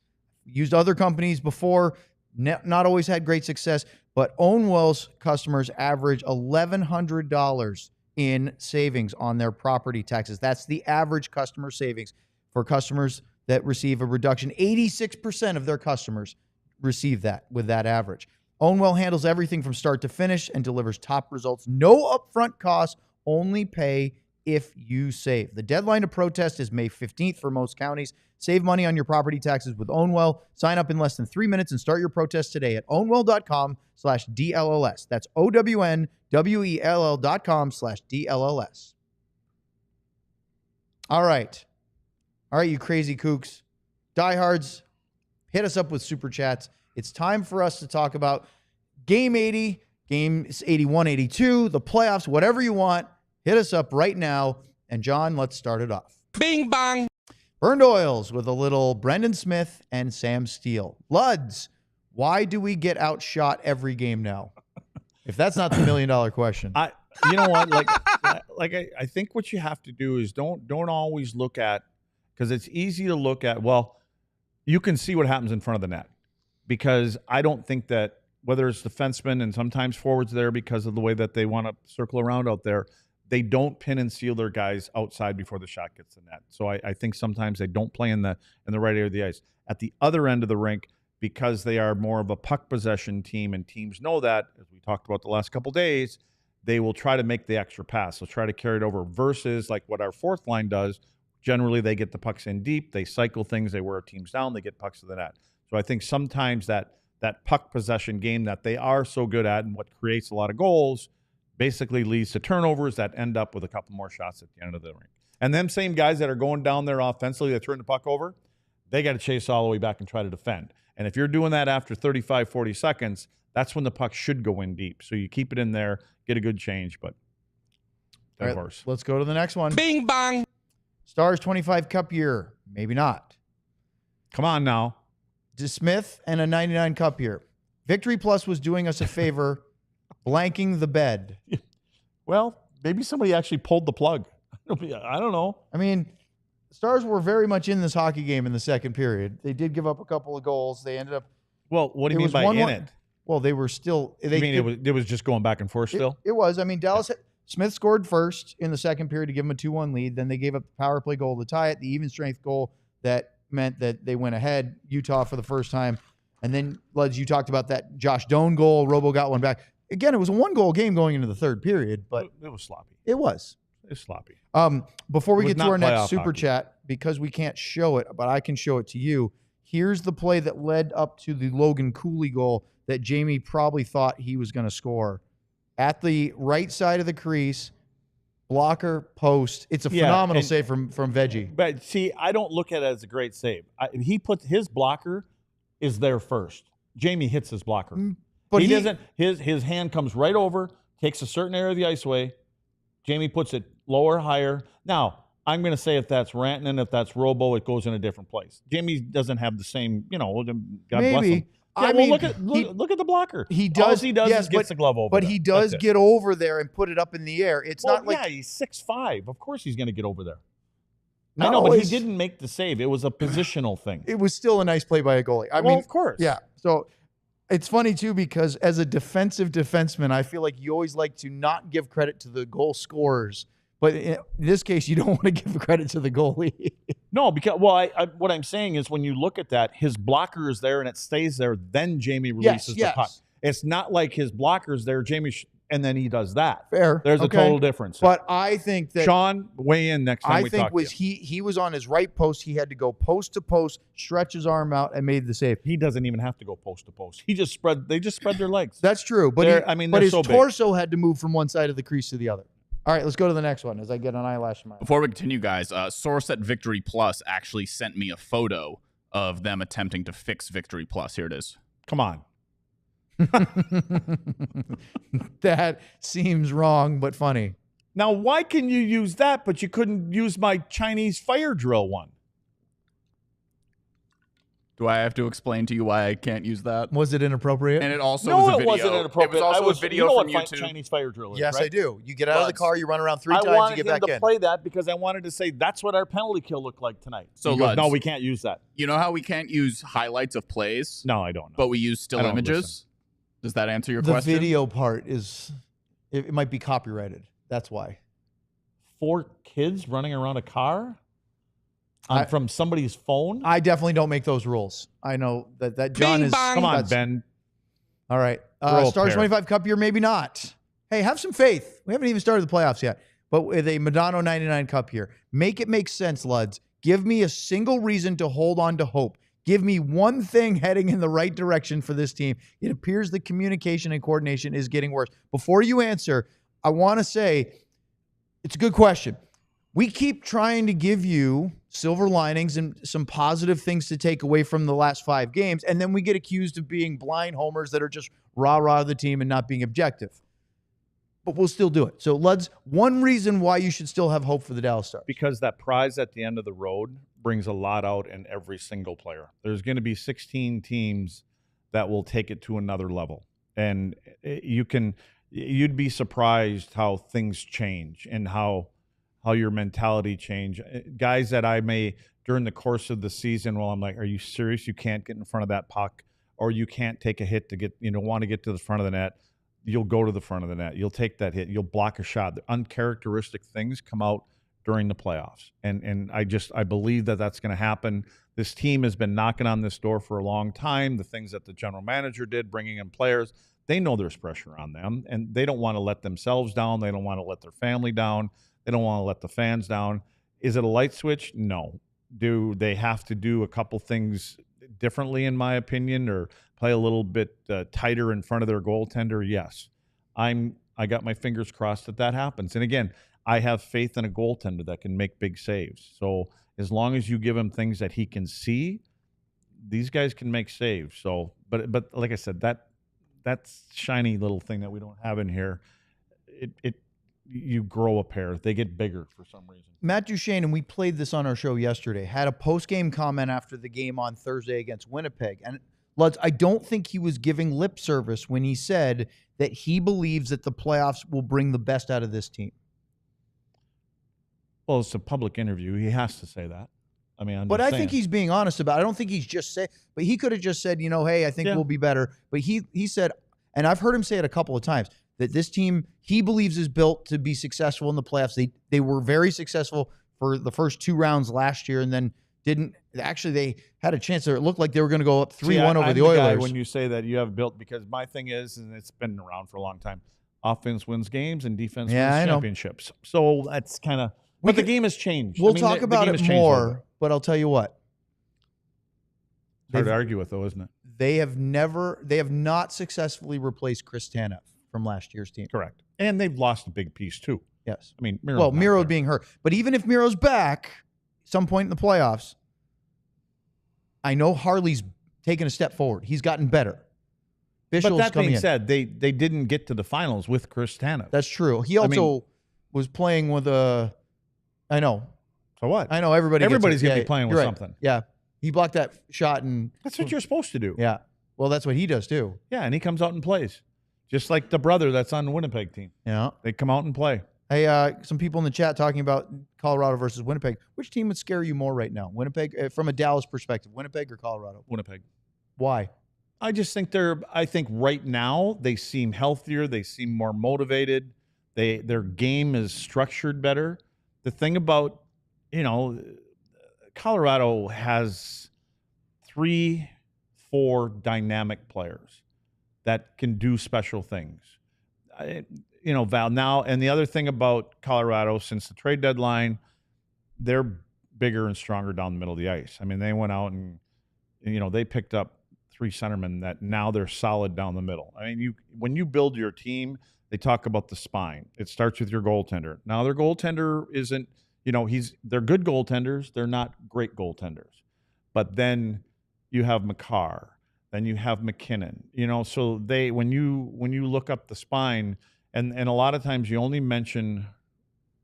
Used other companies before, not always had great success, but Own Well's customers average $1,100 in savings on their property taxes. That's the average customer savings for customers that receive a reduction. 86% of their customers receive that with that average. Own Well handles everything from start to finish and delivers top results. No upfront costs, only pay if you save. The deadline to protest is May 15th for most counties. Save money on your property taxes with Own Well. Sign up in less than 3 minutes and start your protest today at ownwell.com/DLLS. That's OWNWELL.com/DLLS. All right, you crazy kooks. Diehards, hit us up with Super Chats. It's time for us to talk about Game 80, Games 81, 82, the playoffs, whatever you want. Hit us up right now. And John, let's start it off. Bing bong. Burned Oils with a little Brendan Smith and Sam Steele. Luds, why do we get outshot every game now? If that's not the $1 million question. You know what? I think what you have to do is don't always look at, because it's easy to look at, well, you can see what happens in front of the net. Because I don't think that whether it's defensemen and sometimes forwards there because of the way that they want to circle around out there, they don't pin and seal their guys outside before the shot gets to net. So I think sometimes they don't play in the right area of the ice. At the other end of the rink, because they are more of a puck possession team and teams know that, as we talked about the last couple of days, they will try to make the extra pass. They'll try to carry it over versus like what our fourth line does. Generally, they get the pucks in deep. They cycle things. They wear teams down. They get pucks to the net. So I think sometimes that puck possession game that they are so good at and what creates a lot of goals basically leads to turnovers that end up with a couple more shots at the end of the rink. And them same guys that are going down there offensively, they turn the puck over, they got to chase all the way back and try to defend. And if you're doing that after 35, 40 seconds, that's when the puck should go in deep. So you keep it in there, get a good change, but All right, let's go to the next one. Bing bong. Stars 25 Cup year. Maybe not. Come on now. DeSmith and a 99 Cup year. Victory Plus was doing us a favor, blanking the bed. Well, maybe somebody actually pulled the plug. I don't know. I mean, Stars were very much in this hockey game in the second period. They did give up a couple of goals. They ended up. Well, what do you mean by in it? Well, they were still. It was just going back and forth still? It was. I mean, Dallas. Smith scored first in the second period to give them a 2-1 lead. Then they gave up the power play goal to tie it, the even strength goal that meant that they went ahead, Utah, for the first time. And then, Luds, you talked about that Josh Doan goal. Robo got one back. Again, it was a one-goal game going into the third period, but it was sloppy. It was. It was sloppy. Before we get to our next super hockey. chat, because we can't show it, but I can show it to you, here's the play that led up to the Logan Cooley goal that Jamie probably thought he was going to score. At the right side of the crease, blocker, post. It's a phenomenal save from Veggie. But see, I don't look at it as a great save. He puts his blocker is there first. Jamie hits his blocker. But he doesn't. His hand comes right over, takes a certain area of the ice away. Jamie puts it lower, higher. Now, I'm going to say if that's Rantanen, if that's Robo, it goes in a different place. Jamie doesn't have the same, God bless him. Yeah, I well, mean, look at the blocker. He does. All he does is gets the glove over. But there. he does get over there and put it up in the air. It's not like he's 6'5". Of course he's going to get over there. Not I know, always. but he didn't make the save. It was a positional thing. It was still a nice play by a goalie. I mean, of course. Yeah. So it's funny too because as a defensive defenseman, I feel like you always like to not give credit to the goal scorers. But in this case, you don't want to give credit to the goalie. No, because what I'm saying is when you look at that, his blocker is there and it stays there. Then Jamie releases the puck. It's not like his blocker's there, Jamie, and then he does that. Fair. There's a total difference. But I think that Sean, weigh in next time we talk. He was on his right post. He had to go post to post, stretch his arm out, and made the save. He doesn't even have to go post to post. They just spread their legs. That's true. But his so torso had to move from one side of the crease to the other. All right, let's go to the next one as I get an eyelash in my eye. Before we continue, guys, source at Victory Plus actually sent me a photo of them attempting to fix Victory Plus. Here it is. Come on. That seems wrong, but funny. Now, why can you use that, but you couldn't use my Chinese fire drill one? Do I have to explain to you why I can't use that? Was it inappropriate? And it also was a video. No, it wasn't inappropriate. It was also a video from YouTube. Chinese fire drill is, yes, right? I do. You get out of the car, you run around 3 times, you get back in. I wanted him to play that because I wanted to say that's what our penalty kill looked like tonight. So no, we can't use that. You know how we can't use highlights of plays? No, I don't know. But we use still images? Does that answer your question? question? The video part it might be copyrighted. That's why. 4 kids running around a car? From somebody's phone? I definitely don't make those rules. I know that John is. Come on, Ben. All right. Stars 25 Cup year, maybe not. Hey, have some faith. We haven't even started the playoffs yet. But with a Madonna 99 Cup year, make it make sense, Luds. Give me a single reason to hold on to hope. Give me one thing heading in the right direction for this team. It appears the communication and coordination is getting worse. Before you answer, I want to say it's a good question. We keep trying to give you silver linings and some positive things to take away from the last 5 games, and then we get accused of being blind homers that are just rah-rah the team and not being objective. But we'll still do it. So, Luds, one reason why you should still have hope for the Dallas Stars. Because that prize at the end of the road brings a lot out in every single player. There's going to be 16 teams that will take it to another level. And you'd be surprised how things change and how your mentality change. Guys that I may, during the course of the season, I'm like, are you serious? You can't get in front of that puck. or you can't take a hit to get, want to get to the front of the net, you'll go to the front of the net. You'll take that hit. You'll block a shot. The uncharacteristic things come out during the playoffs. And I believe that that's going to happen. This team has been knocking on this door for a long time. The things that the general manager did, bringing in players, they know there's pressure on them, and they don't want to let themselves down. They don't want to let their family down. They don't want to let the fans down. Is it a light switch? No. Do they have to do a couple things differently, in my opinion, or play a little bit tighter in front of their goaltender? Yes. I got my fingers crossed that happens. And again, I have faith in a goaltender that can make big saves. So as long as you give him things that he can see, these guys can make saves. So, but like I said, that's shiny little thing that we don't have in here. You grow a pair, they get bigger for some reason. Matt Duchene, and we played this on our show yesterday, had a post-game comment after the game on Thursday against Winnipeg. And Luds, I don't think he was giving lip service when he said that he believes that the playoffs will bring the best out of this team. Well, it's a public interview. He has to say that. I mean, but I think he's being honest about it. I don't think he's just saying, but he could have just said, hey, I think we'll be better. But he said, and I've heard him say it a couple of times, that this team he believes is built to be successful in the playoffs. They were very successful for the first 2 rounds last year, and then didn't. Actually, they had a chance there. It looked like they were going to go up 3-1 over the Oilers. Guy when you say that you have built, because my thing is, and it's been around for a long time, offense wins games and defense wins championships. So that's kind of. But the game has changed. We'll talk about it more, but I'll tell you what. Hard to argue with, though, isn't it? They have not successfully replaced Chris Tanev from last year's team. Correct. And they've lost a big piece, too. Yes. I mean, Miro being hurt. But even if Miro's back some point in the playoffs, I know Harley's taken a step forward. He's gotten better. But that being said, they didn't get to the finals with Chris Tanev. That's true. He also was playing with a... I know. So what? I know everybody's going to be playing with something. Yeah. He blocked that shot and... That's what you're supposed to do. Yeah. Well, that's what he does too. Yeah, and he comes out and plays. Just like the brother that's on the Winnipeg team. Yeah. They come out and play. Hey, some people in the chat talking about Colorado versus Winnipeg. Which team would scare you more right now? Winnipeg, from a Dallas perspective, Winnipeg or Colorado? Winnipeg. Why? I just think I think right now they seem healthier. They seem more motivated. Their game is structured better. The thing about, Colorado has 3-4 dynamic players that can do special things. Val, now, and the other thing about Colorado, since the trade deadline, they're bigger and stronger down the middle of the ice. I mean, they went out and, they picked up 3 centermen that now they're solid down the middle. I mean, when you build your team, they talk about the spine. It starts with your goaltender. Now, their goaltender isn't, they're good goaltenders. They're not great goaltenders. But then you have Makar. Then you have McKinnon. So when you look up the spine, and a lot of times you only mention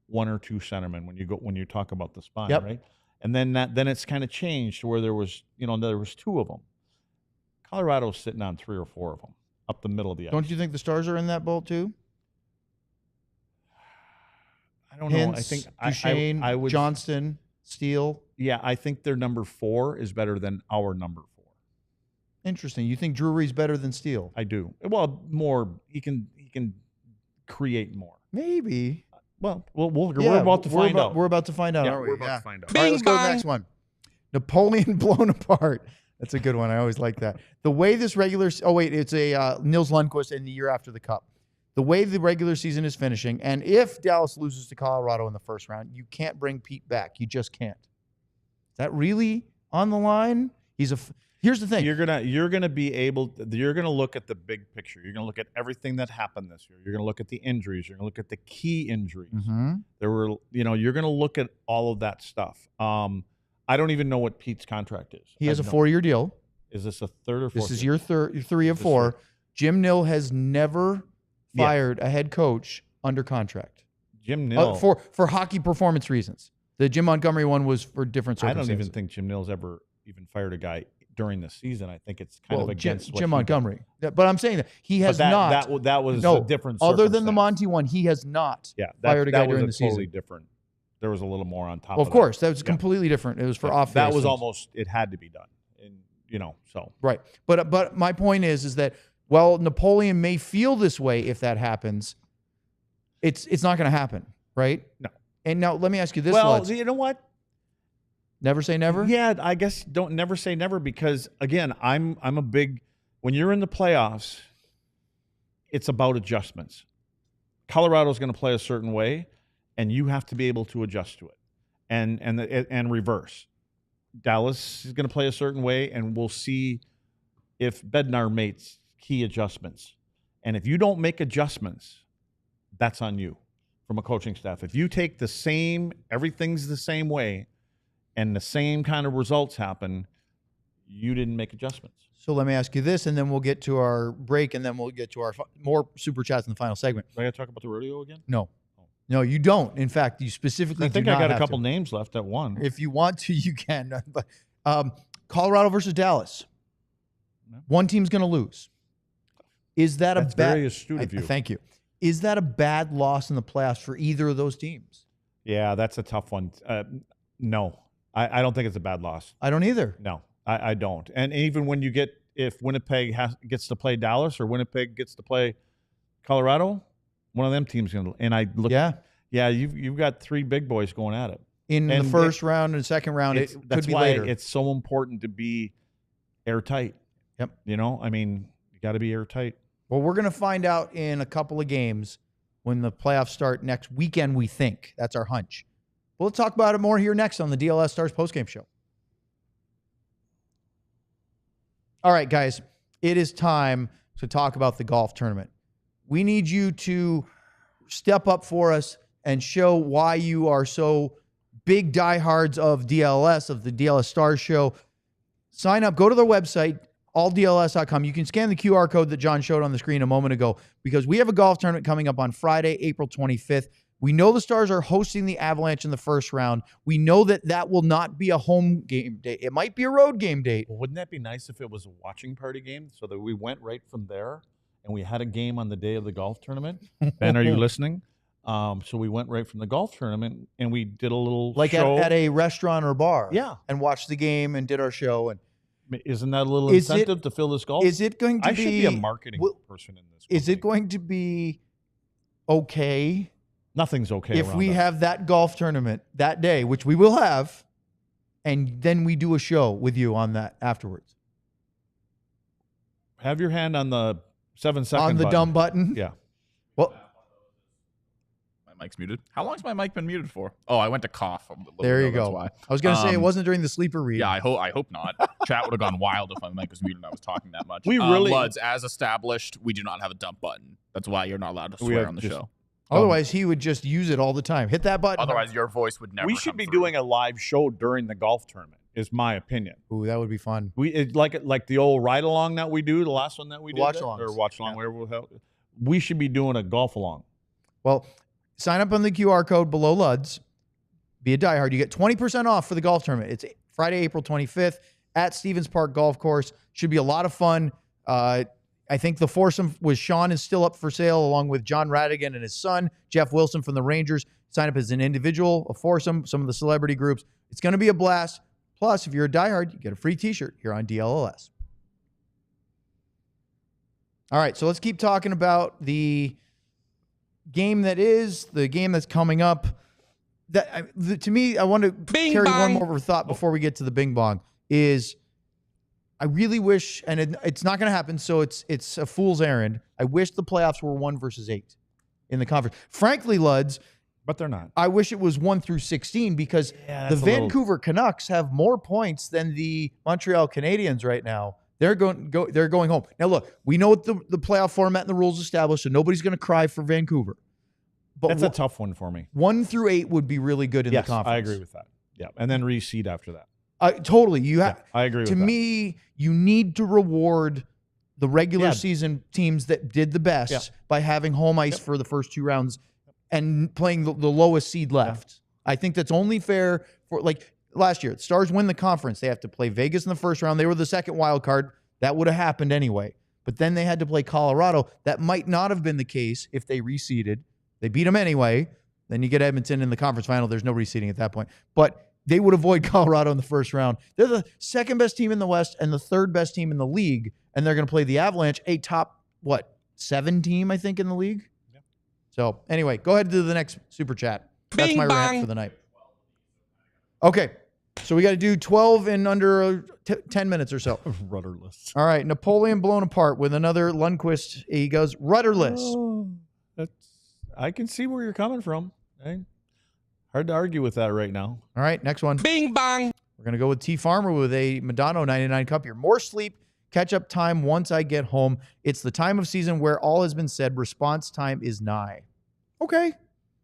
1 or 2 centermen when you talk about the spine, right? And then it's kind of changed to where there was 2 of them. Colorado's sitting on 3 or 4 of them up the middle of the ice. Don't you think the Stars are in that boat too? I don't know. I think Duchene, I would, Johnston, Steele. Yeah, I think their number 4 is better than our number 4. Interesting. You think Drury's better than Steele? I do. Well, more. He can create more. Maybe. Well, we're about to find out. We're about to find out, aren't we? We're about to find out. All right, let's go to the next one. Napoleon blown apart. That's a good one. I always like that. The way this regular... Oh, wait. It's a Nils Lundqvist in the year after the Cup. The way the regular season is finishing, and if Dallas loses to Colorado in the first round, you can't bring Pete back. You just can't. Is that really on the line? Here's the thing. You're gonna look at the big picture. You're gonna look at everything that happened this year. You're gonna look at the injuries. You're gonna look at the key injuries. Mm-hmm. You're gonna look at all of that stuff. I don't even know what Pete's contract is. He has a 4-year deal. Is this a 3rd or 4th? This is your 3 of 4. Jim Nill has never fired a head coach under contract. Jim Nill for hockey performance reasons. The Jim Montgomery one was for different circumstances. I don't even think Jim Nill's ever even fired a guy during the season. I think it's kind of against Jim Montgomery. But I'm saying that he has not. That was a different other than the Monty one, he has not fired a guy during the season. Totally different. There was a little more on top of course, that was completely different. It was for offense. That was almost, it had to be done. And so. Right. But my point is that while Napoleon may feel this way if that happens, it's not going to happen, right? No. And now let me ask you this, Well, Lutz. you know what? Never say never? Yeah, I guess don't never say never, because again, I'm a big, when you're in the playoffs, it's about adjustments. Colorado's going to play a certain way, and you have to be able to adjust to it, and reverse. Dallas is going to play a certain way, and we'll see if Bednar makes key adjustments. And if you don't make adjustments, that's on you from a coaching staff. If you take the same, everything's the same way, and the same kind of results happen, you didn't make adjustments. So let me ask you this, and then we'll get to our break, and then we'll get to our more Super Chats in the final segment. Do I got to talk about the rodeo again? No. No, you don't. In fact, you specifically I think do not I got a have couple to. names left at one. If you want to, you can. But Colorado versus Dallas. No. One team's going to lose. Is that That's a bad? very astute of you. Thank you. Is that a bad loss in the playoffs for either of those teams? Yeah, that's a tough one. No, I don't think it's a bad loss. I don't either. No, I don't. And even when if Winnipeg gets to play Dallas or Winnipeg gets to play Colorado, one of them teams going to. And I look. Yeah, you've got three big boys going at it. In the first round and second round, it could that's be why later. it's so important to be airtight. Yep. You got to be airtight. Well, we're going to find out in a couple of games when the playoffs start next weekend, we think. That's our hunch. We'll talk about it more here next on the DLLS Stars Post Game Show. All right, guys, it is time to talk about the golf tournament. We need you to step up for us and show why you are so big diehards of DLLS, of the DLLS Stars show. Sign up. Go to their website, alldlls.com. You can scan the QR code that John showed on the screen a moment ago, because we have a golf tournament coming up on Friday, April 25th. We know the Stars are hosting the Avalanche in the first round. We know that will not be a home game date. It might be a road game date. Well, wouldn't that be nice if it was a watching party game so that we went right from there and we had a game on the day of the golf tournament? Ben, are you listening? So we went right from the golf tournament and we did a little like show. At a restaurant or bar. Yeah. And watched the game and did our show. And isn't that a little incentive to fill this golf? Is it going to I should be a marketing person in this. Is it going to be okay? Nothing's okay if we have that golf tournament that day, which we will have, and then we do a show with you on that afterwards. Have your hand on the 7-second on the button. dumb button. Yeah. Well, my mic's muted. How long's my mic been muted for? Oh, I went to cough. There you go. That's why. I was going to say it wasn't during the sleeper read. Yeah, I hope not. Chat would have gone wild if my mic was muted and I was talking that much. We really, Luds, as established, we do not have a dump button. That's why you're not allowed to swear on the show. Otherwise, he would just use it all the time. Hit that button. Otherwise, your voice would never. We should be doing a live show during the golf tournament, is my opinion. Ooh, that would be fun. Like the old ride along that we do, the last one that we did, watch along, wherever we'll help. We should be doing a golf along. Well, sign up on the QR code below Luds. Be a diehard. You get 20% off for the golf tournament. It's Friday, April 25th at Stevens Park Golf Course. Should be a lot of fun. I think the foursome with Sean is still up for sale, along with John Radigan and his son, Jeff Wilson from the Rangers. Sign up as an individual, a foursome, some of the celebrity groups. It's going to be a blast. Plus, if you're a diehard, you get a free T-shirt here on DLLS. All right, so let's keep talking about the game that is, the game that's coming up. To me, I want to carry one more thought before we get to the bing bong, is I really wish, and it's not going to happen, so it's a fool's errand. I wish the playoffs were 1 versus 8 in the conference. Frankly, Luds, but they're not. I wish it was 1 through 16 because the Vancouver Canucks have more points than the Montreal Canadiens right now. They're going home. Now, look, we know what the playoff format and the rules established, so nobody's going to cry for Vancouver. But that's a tough one for me. 1 through 8 would be really good in the conference. I agree with that. Yeah, and then reseed after that. Totally. You have. I agree with that. To me, you need to reward the regular season teams that did the best by having home ice for the first 2 rounds and playing the lowest seed left. I think that's only fair for, like, last year. The Stars win the conference. They have to play Vegas in the first round. They were the second wild card. That would have happened anyway. But then they had to play Colorado. That might not have been the case if they reseeded. They beat them anyway. Then you get Edmonton in the conference final. There's no reseeding at that point. But they would avoid Colorado in the first round. They're the second best team in the West and the third best team in the league, and they're going to play the Avalanche, a top, 7 team, I think, in the league? Yeah. So, anyway, go ahead and do the next Super Chat. That's Bing my bong. rant for the night. Okay, so we got to do 12 in under 10 minutes or so. Rudderless. All right, Napoleon blown apart with another Lundqvist. He goes, rudderless. Oh, I can see where you're coming from. Eh? Hard to argue with that right now. All right, next one. Bing bong. We're going to go with T. Farmer with a Madonna 99 cup here. More sleep, catch-up time once I get home. It's the time of season where all has been said. Response time is nigh. Okay.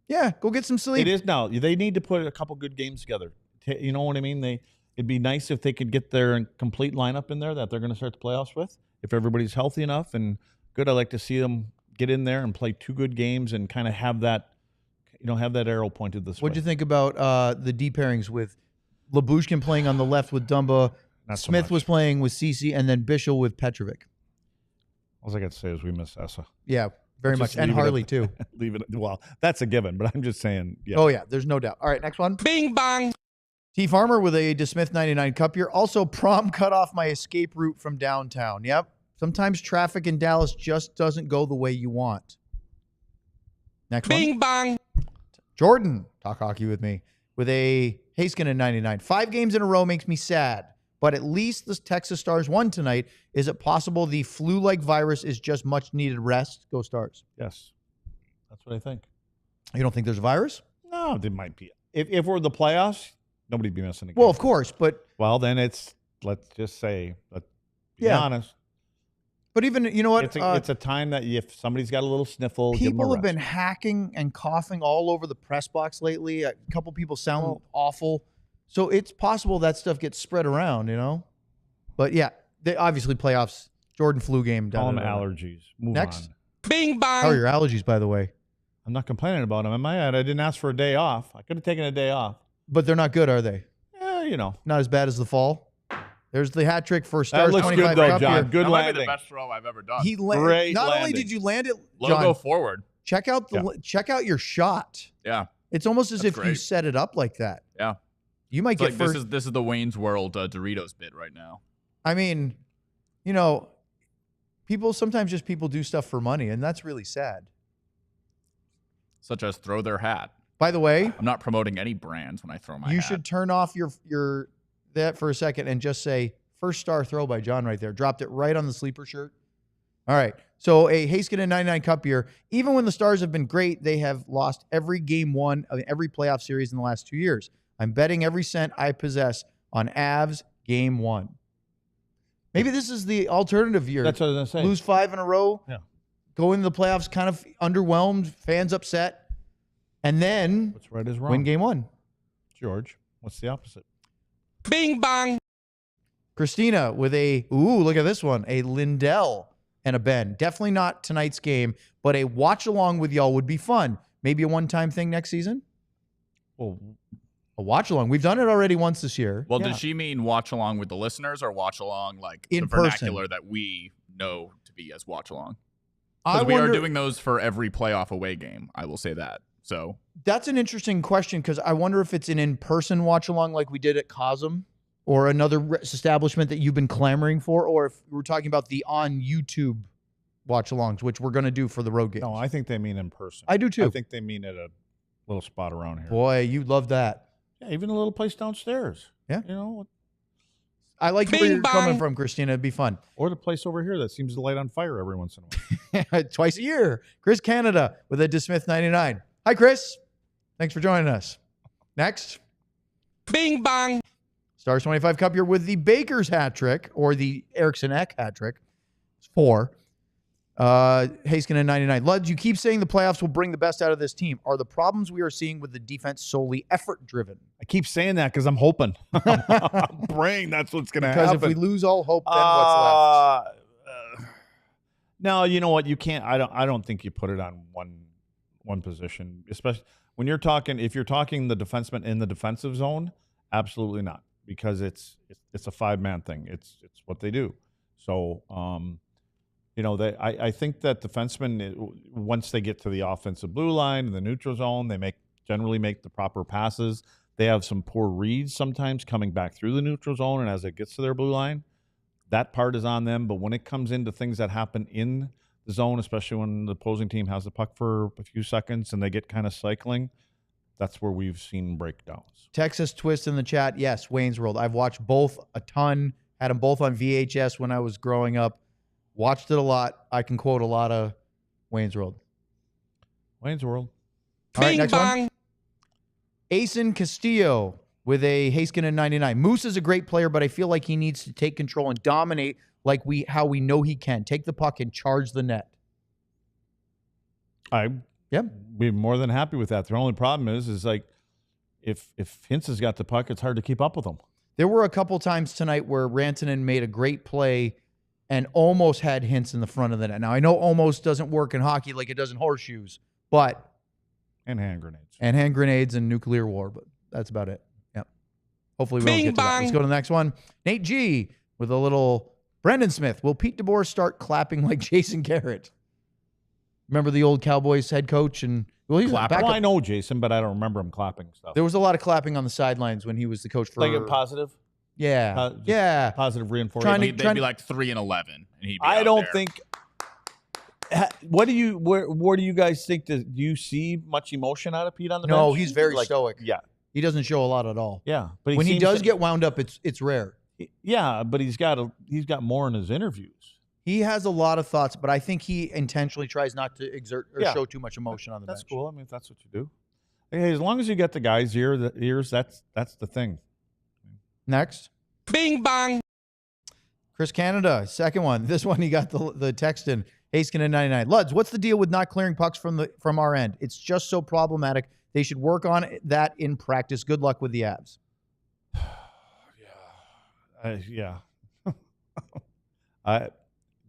Yeah, go get some sleep. It is now. They need to put a couple good games together. You know what I mean? It'd be nice if they could get their complete lineup in there that they're going to start the playoffs with. If everybody's healthy enough and good, I like to see them get in there and play 2 good games and kind of have that, have that arrow pointed this way. What'd you think about the D pairings with Labushkin playing on the left with Dumba, Not so Smith much. was playing with Cece, and then Bischel with Petrovic? All I got to say is we miss Esa. Yeah, very Just much. And leave it at- Harley, too. Leave it. Well, that's a given, but I'm just saying. Yeah. Oh, yeah, there's no doubt. All right, next one. Bing bong. T. Farmer with a DeSmith 99 cup here. Also, prom cut off my escape route from downtown. Yep. Sometimes traffic in Dallas just doesn't go the way you want. Next one. Bing bong. Jordan, talk hockey with me, with a Heiskanen 99. 5 games in a row makes me sad, but at least the Texas Stars won tonight. Is it possible the flu-like virus is just much needed rest? Go Stars. Yes. That's what I think. You don't think there's a virus? No, there might be. If we're the playoffs, nobody'd be missing a game. Well, of course, but then let's just say, let's be Yeah. honest. but even, you know what? It's a time that if somebody's got a little sniffle, give 'em a People have rest. been hacking and coughing all over the press box lately. A couple people sound awful. So it's possible that stuff gets spread around, But yeah, they obviously playoffs, Jordan flu game. Call them da-da-da-da. allergies. Move Next. on. Bing bong. How are your allergies, by the way? I'm not complaining about them. Am I? I didn't ask for a day off. I could have taken a day off. But they're not good, are they? Yeah, Not as bad as the fall. There's the hat trick for That Stars looks 25 good, though, Cup John. here. Good that might be landing. the best throw I've ever done. He Great not only landing. did you land it, Logo John, forward. check out check out your shot. Yeah. It's almost as That's if you great. set it up like that. Yeah. You might It's get like first. this is the Wayne's World Doritos bit right now. I mean, people do stuff for money, and that's really sad. Such as throw their hat. By the way, I'm not promoting any brands when I throw my you hat. should turn off your that for a second and just say first star throw by John right there. Dropped it right on the sleeper shirt. All right. So a Heiskanen 99 Cup year. Even when the Stars have been great, they have lost every game one of every playoff series in the last 2 years. I'm betting every cent I possess on Avs game 1. Maybe this is the alternative year. That's what I was going to say. Lose 5 in a row. Yeah. Go into the playoffs kind of underwhelmed, fans upset, and then What's right is wrong. win game 1. George, what's the opposite? Bing bong. Christina with look at this one, a Lindell and a Benn. Definitely not tonight's game, but a watch along with y'all would be fun. Maybe a one-time thing next season? Well, A watch along. We've done it already once this year. Well, Yeah. does she mean watch along with the listeners or watch along like In the person. vernacular that we know to be as watch along? I Because we are wonder- doing those for every playoff away game. I will say that. So That's an interesting question because I wonder if it's an in-person watch along like we did at Cosm or another establishment that you've been clamoring for, or if we're talking about the on YouTube watch alongs, which we're going to do for the road games. no, I think they mean in person. I do too. I think they mean at a little spot around here. Boy, you love that. Yeah, even a little place downstairs. Yeah. I like where Bing you're coming bong. from, Christina. It'd be fun. Or the place over here that seems to light on fire every once in a while. Twice a year. Chris Canada with a DeSmith 99. Hi, Chris. Thanks for joining us. Next, Bing bong. Stars 25 Cup year with the Baker's hat trick or the Eriksson Ek hat trick. It's 4. Heiskanen 99. Luds, you keep saying the playoffs will bring the best out of this team. Are the problems we are seeing with the defense solely effort driven? I keep saying that because I'm hoping. I'm praying that's what's going to happen. Because if we lose all hope, then what's left? No, you know what? You can't. I don't think you put it on one position, especially when you're talking. If you're talking the defenseman in the defensive zone, absolutely not, because it's a 5-man thing. It's what they do. So, I think that defensemen, once they get to the offensive blue line and the neutral zone, they generally make the proper passes. They have some poor reads sometimes coming back through the neutral zone, and as it gets to their blue line, that part is on them. But when it comes into things that happen in the zone, especially when the opposing team has the puck for a few seconds and they get kind of cycling, that's where we've seen breakdowns. Texas Twist in the chat. Yes, Wayne's World. I've watched both a ton. Had them both on VHS when I was growing up. Watched it a lot. I can quote a lot of Wayne's World. Wayne's World. All right, Bing next bong. one. Asen Castillo with a Heiskanen 99. Moose is a great player, but I feel like he needs to take control and dominate like how we know he can. Take the puck and charge the net. Yep. Be more than happy with that. The only problem is like if Hintz has got the puck, it's hard to keep up with him. There were a couple times tonight where Rantanen made a great play and almost had Hintz in the front of the net. Now, I know almost doesn't work in hockey like it does in horseshoes, but... And hand grenades. And hand grenades and nuclear war, but that's about it. Yep. Hopefully we don't get to that. Let's go to the next one. Nate G with a little Brendan Smith. Will Pete DeBoer start clapping like Jason Garrett? Remember the old Cowboys head coach? And well, he's back I know Jason, but I don't remember him clapping stuff. There was a lot of clapping on the sidelines when he was the coach for... Like a positive? Yeah. Yeah. Positive reinforcement. They'd be like 3-11, and he'd be I out don't there. think... What do you guys think? Do you see much emotion out of Pete on the bench? No, he's very stoic. Yeah. He doesn't show a lot at all. Yeah. But when he does get wound up, it's rare. Yeah, but he's got more in his interviews. He has a lot of thoughts, but I think he intentionally tries not to exert or show too much emotion on the bench. That's cool. I mean, if that's what you do. Hey, as long as you get the guy's ears, that's the thing. Next. Bing bong. Chris Canada, second one. This one he got the text in. Heiskanen 99. Luds, what's the deal with not clearing pucks from our end? It's just so problematic. They should work on that in practice. Good luck with the Avs. Yeah.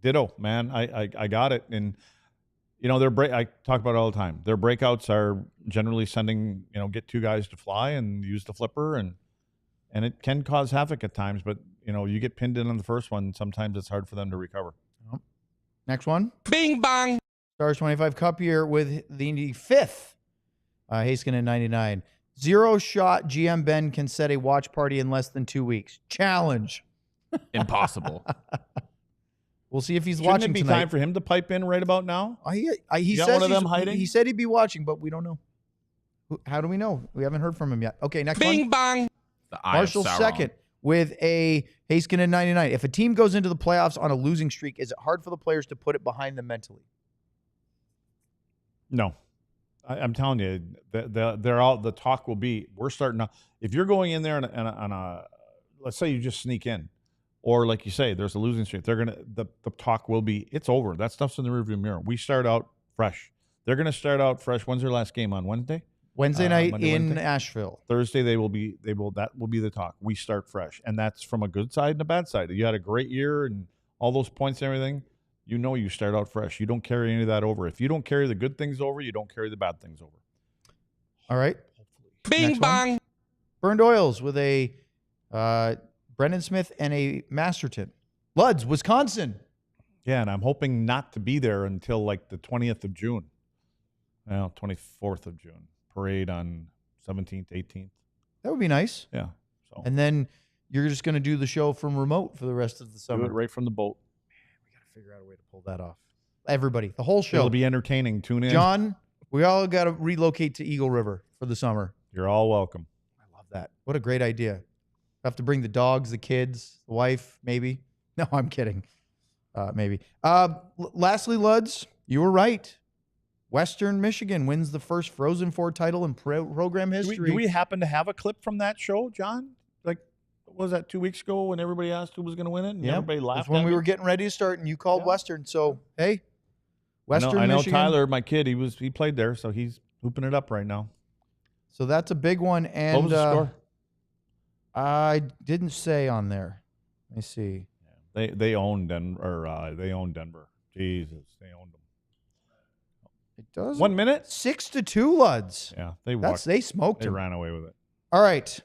Ditto, man. I got it. And you know, I talk about it all the time. Their breakouts are generally sending, get two guys to fly and use the flipper, and it can cause havoc at times, but you get pinned in on the first one, sometimes it's hard for them to recover. Next one. Bing bong. Stars 25 Cup year with the fifth. Heiskanen 99. 0 shot. GM Benn can set a watch party in less than 2 weeks. Challenge. Impossible. We'll see if he's Shouldn't watching it be tonight. time for him to pipe in right about now? He got says one of them hiding? He said he'd be watching, but we don't know. How do we know? We haven't heard from him yet. Okay, next Bing one. bong. Marshall second with a Heiskanen 99. If a team goes into the playoffs on a losing streak, is it hard for the players to put it behind them mentally? No. I'm telling you, the talk will be, we're starting to, if you're going in there on a let's say you just sneak in, or like you say, there's a losing streak, the talk will be, it's over. That stuff's in the rearview mirror. We start out fresh. They're going to start out fresh. When's their last game? On Wednesday? Wednesday night in Wednesday? Asheville. Thursday that will be the talk. We start fresh, and that's from a good side and a bad side. You had a great year and all those points and everything. You start out fresh. You don't carry any of that over. If you don't carry the good things over, you don't carry the bad things over. All right. Bing Next bong. one. Burned Oils with a Brendan Smith and a Masterton. Luds, Wisconsin. Yeah, and I'm hoping not to be there until like the 20th of June. Well, 24th of June. Parade on 17th, 18th. That would be nice. Yeah. So And then you're just going to do the show from remote for the rest of the do summer. it right from the boat. We got to figure out a way to pull that off. Everybody, the whole show. It'll be entertaining. Tune in. John, we all got to relocate to Eagle River for the summer. You're all welcome. I love that. What a great idea. Have to bring the dogs, the kids, the wife, maybe. No, I'm kidding. Maybe. Lastly, Luds, you were right. Western Michigan wins the first Frozen Four title in program history. Do we happen to have a clip from that show, John? Like, what was that 2 weeks ago when everybody asked who was going to win it? And everybody laughed. That's when at we me? were getting ready to start, and you called Western. So, hey, Western I know Michigan. Tyler, my kid, he played there, so he's hooping it up right now. So that's a big one. And What was the score? I didn't say on there. Let me see. They own Denver. They own Denver. Jesus, they owned them. It does 1 minute. 6-2, Luds. Yeah, They smoked They him. ran away with it. All right.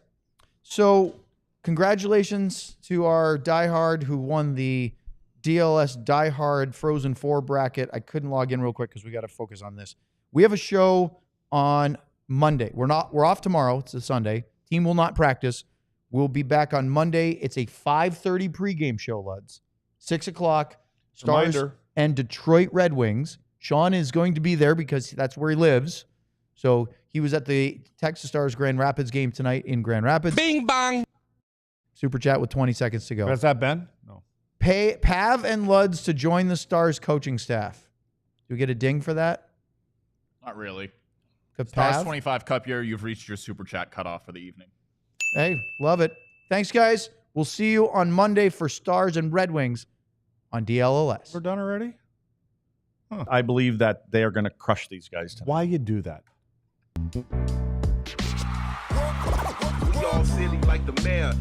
So congratulations to our diehard who won the DLS diehard Frozen 4 bracket. I couldn't log in real quick because we got to focus on this. We have a show on Monday. We're off tomorrow. It's a Sunday. Team will not practice. We'll be back on Monday. It's a 5:30 pregame show, Luds. 6 o'clock, Stars Reminder. and Detroit Red Wings. Sean is going to be there because that's where he lives. So he was at the Texas Stars Grand Rapids game tonight in Grand Rapids. Bing bong. Super chat with 20 seconds to go. Is that Ben? No. Pay Pav and Luds to join the Stars coaching staff. Do we get a ding for that? Not really. Good Stars Pav? 25 Cup year, you've reached your Super Chat cutoff for the evening. Hey, love it. Thanks, guys. We'll see you on Monday for Stars and Red Wings on DLLS. We're done already? I believe that they are going to crush these guys tonight. Why you do that? We all silly like the mayor.